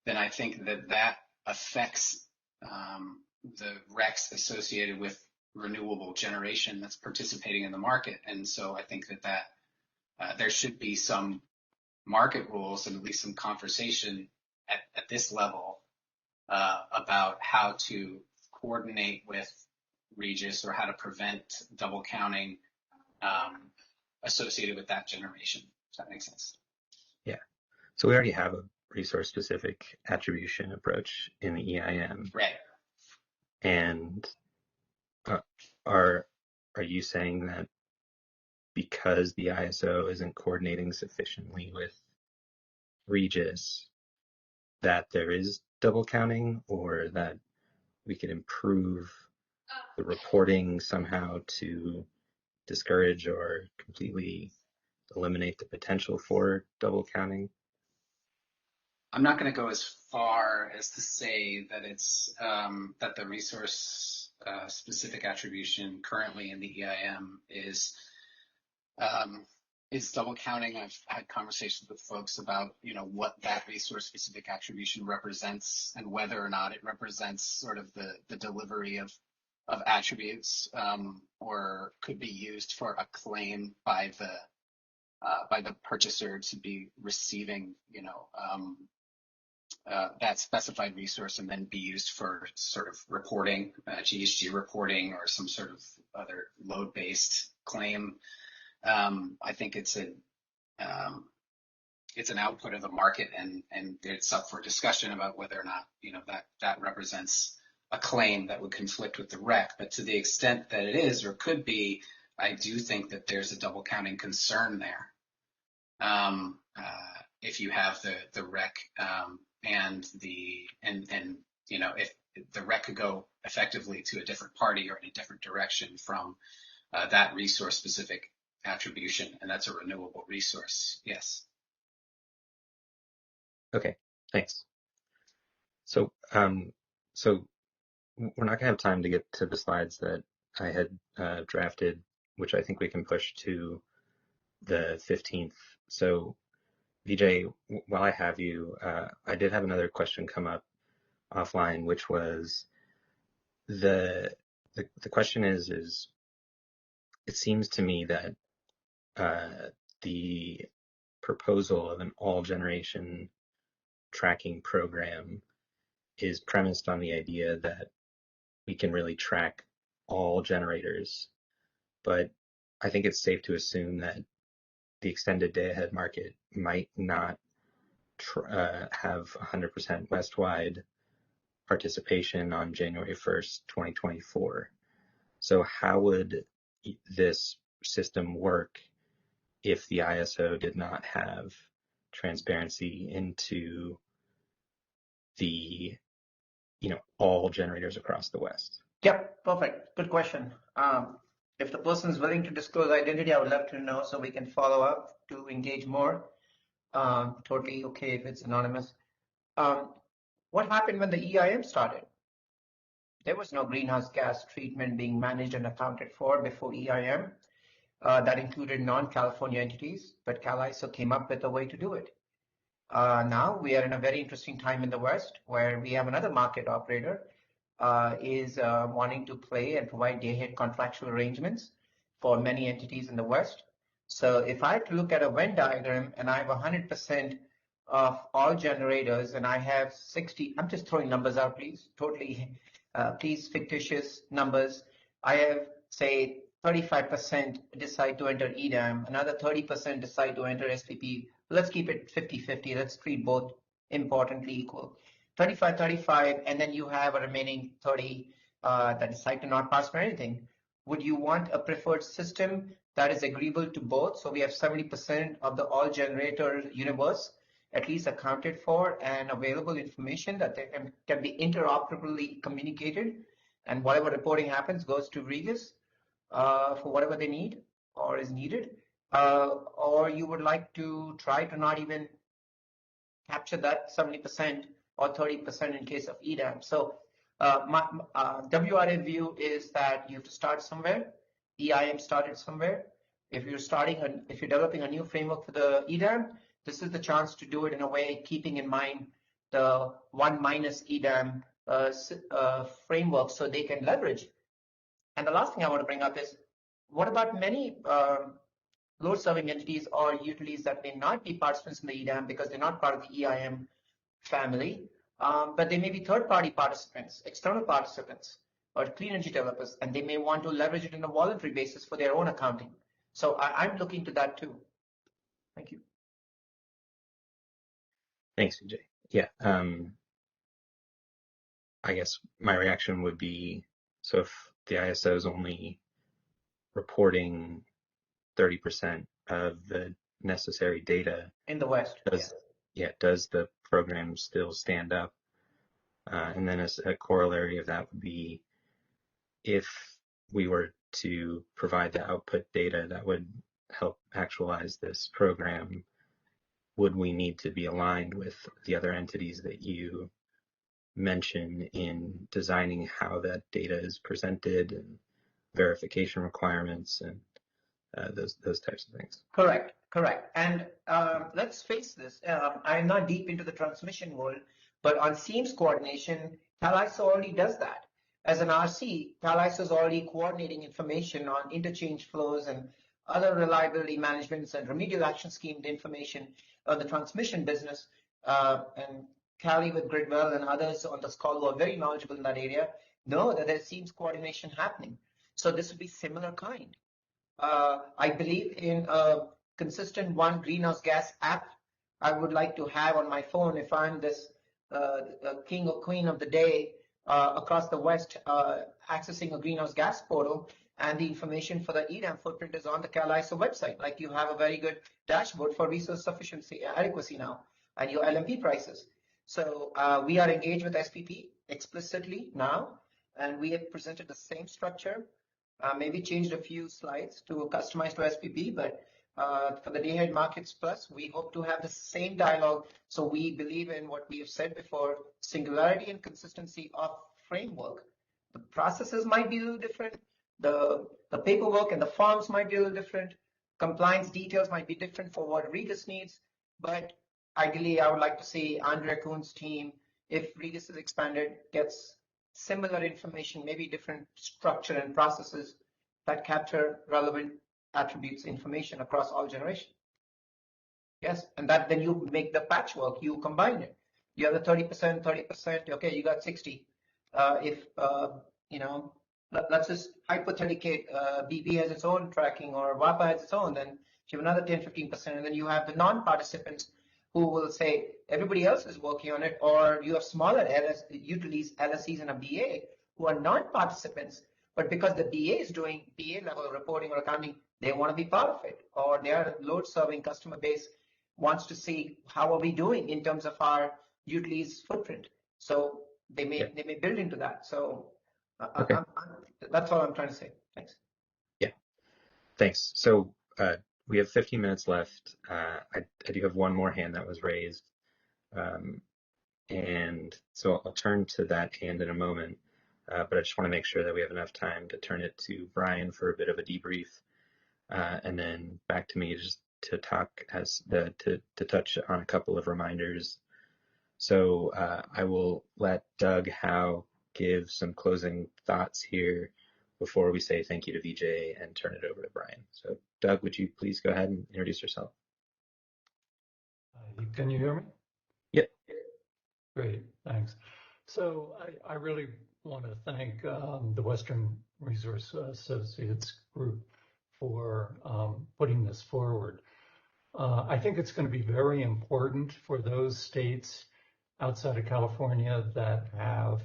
Speaker 11: then I think that affects the RECs associated with renewable generation that's participating in the market. And so I think that there should be some market rules and at least some conversation at this level about how to coordinate with Regis or how to prevent double counting associated with that generation. Does that make sense? Yeah.
Speaker 2: So we already have a resource-specific attribution approach in the EIM.
Speaker 11: Right.
Speaker 2: And are you saying that because the ISO isn't coordinating sufficiently with Regis, that there is double counting, or that we could improve the reporting somehow to discourage or completely eliminate the potential for double counting?
Speaker 11: I'm not going to go as far as to say that it's that the resource specific attribution currently in the EIM is double counting. I've had conversations with folks about, what that resource specific attribution represents and whether or not it represents sort of the delivery of attributes or could be used for a claim by the purchaser to be receiving, that specified resource and then be used for sort of reporting, GHG reporting, or some sort of other load-based claim. I think it's an output of the market, and it's up for discussion about whether or not that represents a claim that would conflict with the rec. But to the extent that it is or could be, I do think that there's a double counting concern there. If you have the rec and if the rec could go effectively to a different party or in a different direction from that resource specific attribution, and that's a renewable resource. Yes.
Speaker 2: Okay, thanks. So we're not gonna have time to get to the slides that I had drafted, which I think we can push to the 15th. So Vijay, while I have you, I did have another question come up offline, which was the question is it seems to me that the proposal of an all generation tracking program is premised on the idea that we can really track all generators, but I think it's safe to assume that the extended day ahead market might not have 100% West-wide participation on January 1st, 2024. So how would this system work if the ISO did not have transparency into the, all generators across the West?
Speaker 4: Yep, perfect. Good question. If the person is willing to disclose identity, I would love to know so we can follow up to engage more. Totally okay if it's anonymous. What happened when the EIM started? There was no greenhouse gas treatment being managed and accounted for before EIM. That included non-California entities, but CalISO came up with a way to do it. Now we are in a very interesting time in the West where we have another market operator is wanting to play and provide day-ahead contractual arrangements for many entities in the West. So if I look at a Venn diagram and I have 100% of all generators and I have 60, I'm just throwing numbers out, please, totally, please, fictitious numbers. I have, say, 35% decide to enter EDAM, another 30% decide to enter SPP. Let's keep it 50-50. Let's treat both importantly equal. 35, and then you have a remaining 30 that decide to not pass for anything. Would you want a preferred system that is agreeable to both? So we have 70% of the all generator universe at least accounted for and available information that they can be interoperably communicated, and whatever reporting happens goes to Regis for whatever they need or is needed. Or you would like to try to not even capture that 70% or 30% in case of EDAM. So my WRA view is that you have to start somewhere. EIM started somewhere. If you're developing a new framework for the EDAM, this is the chance to do it in a way keeping in mind the 1 minus EDAM framework so they can leverage. And the last thing I want to bring up is, what about many load serving entities or utilities that may not be participants in the EDAM because they're not part of the EIM family, but they may be third-party participants, external participants. or clean energy developers, and they may want to leverage it on a voluntary basis for their own accounting. So I'm looking to that too. Thank you.
Speaker 2: Thanks, Vijay. Yeah, I guess my reaction would be, so if the ISO is only reporting 30% of the necessary data
Speaker 4: in the West,
Speaker 2: does the program still stand up? And then as a corollary of that would be, if we were to provide the output data that would help actualize this program, would we need to be aligned with the other entities that you mention in designing how that data is presented and verification requirements and those types of things?
Speaker 4: Correct. And let's face this, I'm not deep into the transmission world, but on SEAMS coordination, CalISO already does that. As an RC, CalISO is already coordinating information on interchange flows and other reliability managements and remedial action schemed information on the transmission business. And Cali with Gridwell and others on this call who are very knowledgeable in that area know that there seems coordination happening. So this would be similar kind. I believe in a consistent one greenhouse gas app I would like to have on my phone if I'm this king or queen of the day across the West accessing a greenhouse gas portal, and the information for the EDAM footprint is on the CalISO website. Like you have a very good dashboard for resource sufficiency adequacy now and your LMP prices. So we are engaged with SPP explicitly now, and we have presented the same structure. Maybe changed a few slides to customize to SPP, but for the Day-Ahead Markets Plus, we hope to have the same dialogue. So we believe in what we have said before, singularity and consistency of framework. The processes might be a little different. The paperwork and the forms might be a little different. Compliance details might be different for what Regis needs. But ideally, I would like to see Andrea Kuhn's team, if Regis is expanded, gets similar information, maybe different structure and processes that capture relevant attributes information across all generations. Yes, and that then you make the patchwork, you combine it. You have the 30%, okay, you got 60. Let's just hypotheticate BP has its own tracking or WAPA has its own, then you have another 10, 15%, and then you have the non-participants who will say everybody else is working on it, or you have smaller utilities, LSEs and a BA who are non-participants, but because the BA is doing BA level reporting or accounting, they want to be part of it, or their load serving customer base wants to see how are we doing in terms of our utilities footprint. So they may build into that. So
Speaker 2: okay.
Speaker 4: That's all I'm trying to say. Thanks.
Speaker 2: Yeah, thanks. So we have 15 minutes left. I do have one more hand that was raised. And so I'll turn to that hand in a moment, but I just want to make sure that we have enough time to turn it to Brian for a bit of a debrief, and then back to me just to talk to touch on a couple of reminders. So I will let Doug Howe give some closing thoughts here before we say thank you to Vijay and turn it over to Brian. So Doug, would you please go ahead and introduce yourself?
Speaker 12: Can you hear me?
Speaker 2: Yep.
Speaker 12: Great, thanks. So I really want to thank the Western Resource Associates group for putting this forward. I think it's going to be very important for those states outside of California that have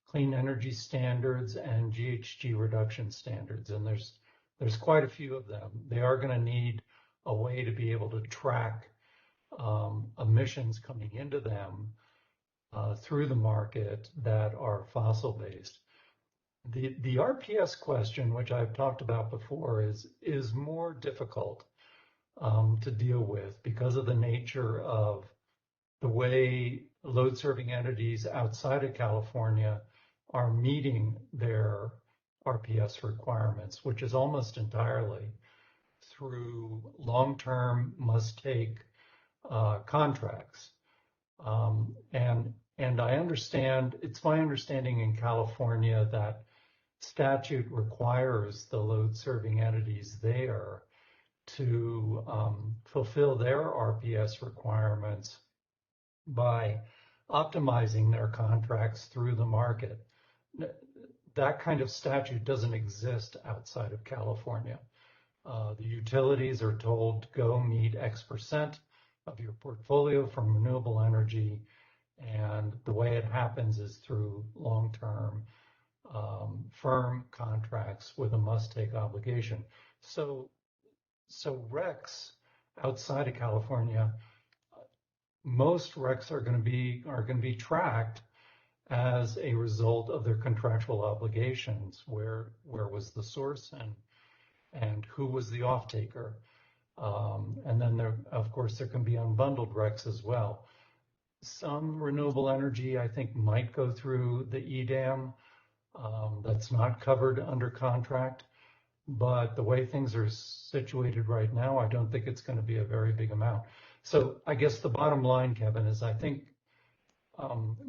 Speaker 12: clean energy standards and GHG reduction standards, and there's quite a few of them. They are going to need a way to be able to track emissions coming into them through the market that are fossil-based. The RPS question, which I've talked about before, is more difficult to deal with because of the nature of the way load-serving entities outside of California are meeting their RPS requirements, which is almost entirely through long-term must-take contracts. And I understand, it's my understanding in California that statute requires the load-serving entities there to fulfill their RPS requirements by optimizing their contracts through the market. that kind of statute doesn't exist outside of California. The utilities are told to go meet X% of your portfolio from renewable energy, and the way it happens is through long-term firm contracts with a must-take obligation. So RECs outside of California, most RECs are going to be tracked as a result of their contractual obligations. Where was the source and who was the off-taker? And then of course, there can be unbundled RECs as well. Some renewable energy, I think, might go through the EDAM. That's not covered under contract. But the way things are situated right now, I don't think it's going to be a very big amount. So I guess the bottom line, Kevin, is I think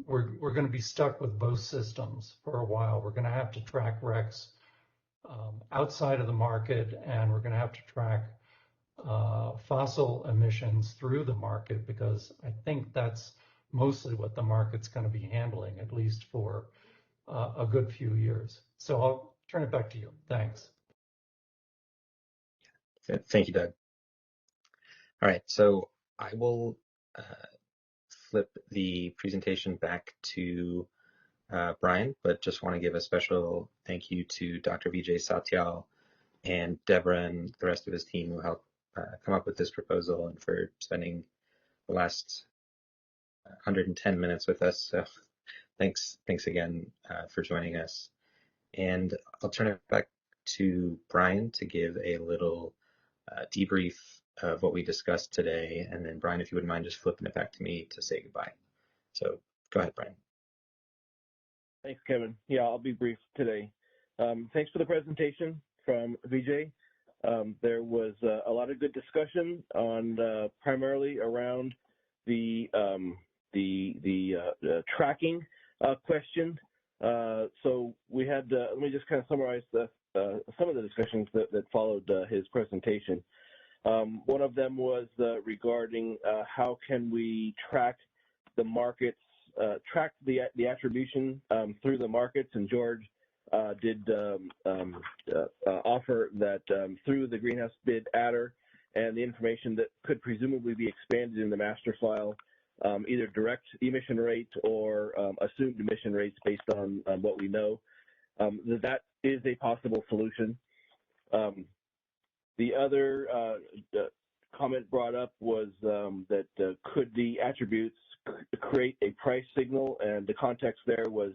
Speaker 12: we're going to be stuck with both systems for a while. We're going to have to track RECs outside of the market, and we're going to have to track fossil emissions through the market, because I think that's mostly what the market's going to be handling, at least for a good few years. So I'll turn it back to you. Thanks.
Speaker 2: Thank you, Doug. All right, so I will flip the presentation back to Brian, but just want to give a special thank you to Dr. Vijay Satyal and Deborah and the rest of his team who helped come up with this proposal and for spending the last 110 minutes with us. So thanks again for joining us. And I'll turn it back to Brian to give a little debrief of what we discussed today. And then Brian, if you wouldn't mind just flipping it back to me to say goodbye. So go ahead, Brian.
Speaker 13: Thanks, Kevin. Yeah, I'll be brief today. Thanks for the presentation from Vijay. There was a lot of good discussion on primarily around the tracking question. So we had, let me just kind of summarize some of the discussions that followed his presentation. One of them was regarding how can we track the markets, track the attribution through the markets, and George did offer that through the greenhouse bid adder and the information that could presumably be expanded in the master file, either direct emission rate or assumed emission rates based on what we know, that is a possible solution. The other comment brought up was that could the attributes create a price signal, and the context there was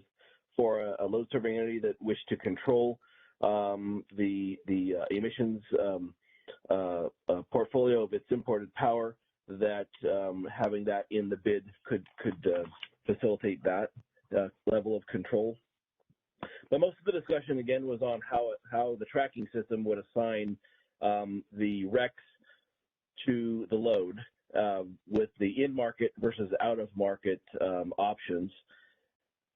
Speaker 13: for a load serving entity that wished to control the emissions portfolio of its imported power, that having that in the bid could facilitate that level of control. But most of the discussion again was on how the tracking system would assign the RECs to the load with the in-market versus out-of-market options.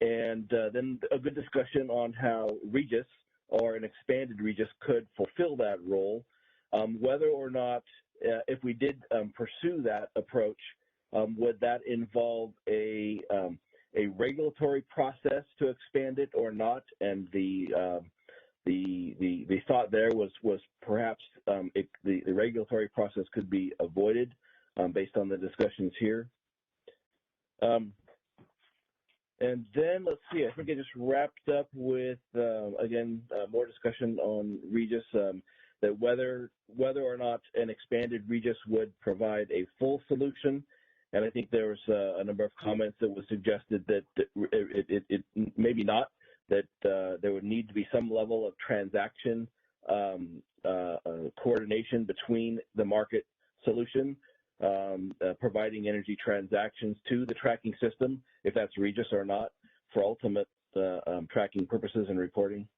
Speaker 13: And then a good discussion on how Regis or an expanded Regis could fulfill that role, whether or not, if we did pursue that approach, would that involve a regulatory process to expand it or not? And the thought there was perhaps the regulatory process could be avoided based on the discussions here. And then let's see, I think I just wrapped up with again more discussion on Regis, that whether or not an expanded Regis would provide a full solution. And I think there was a number of comments that was suggested that it maybe not, that there would need to be some level of transaction coordination between the market solution, providing energy transactions to the tracking system, if that's Regis or not, for ultimate tracking purposes and reporting.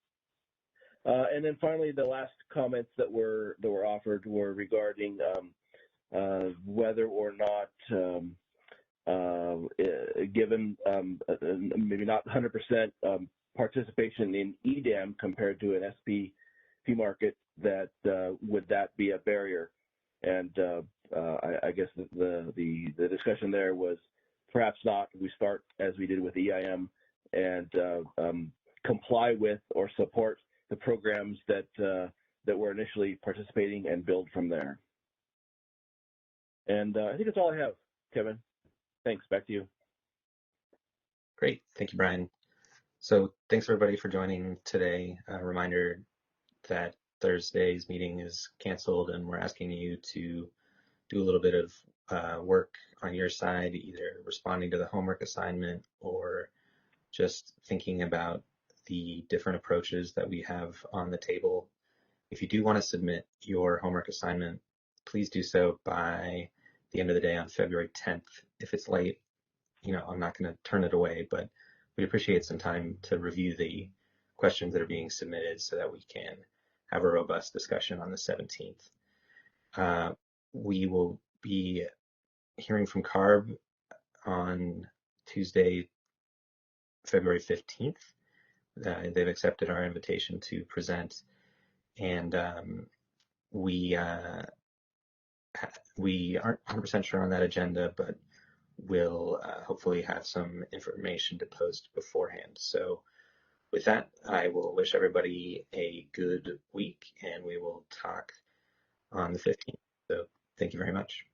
Speaker 13: And then finally, the last comments that were offered were regarding whether or not, given maybe not 100% participation in EDAM compared to an SPP market, that would that be a barrier? And I guess the discussion there was perhaps not. We start as we did with EIM and comply with or support the programs that that we're initially participating and build from there. And I think that's all I have, Kevin. Thanks. Back to you.
Speaker 2: Great. Thank you, Brian. So thanks everybody for joining today. A reminder that Thursday's meeting is canceled and we're asking you to do a little bit of work on your side, either responding to the homework assignment or just thinking about the different approaches that we have on the table. If you do want to submit your homework assignment, please do so by the end of the day on February 10th. If it's late, I'm not going to turn it away, but we'd appreciate some time to review the questions that are being submitted so that we can have a robust discussion on the 17th. We will be hearing from CARB on Tuesday, February 15th. They've accepted our invitation to present, and we aren't 100% sure on that agenda, but we'll hopefully have some information to post beforehand. So with that, I will wish everybody a good week, and we will talk on the 15th. So thank you very much.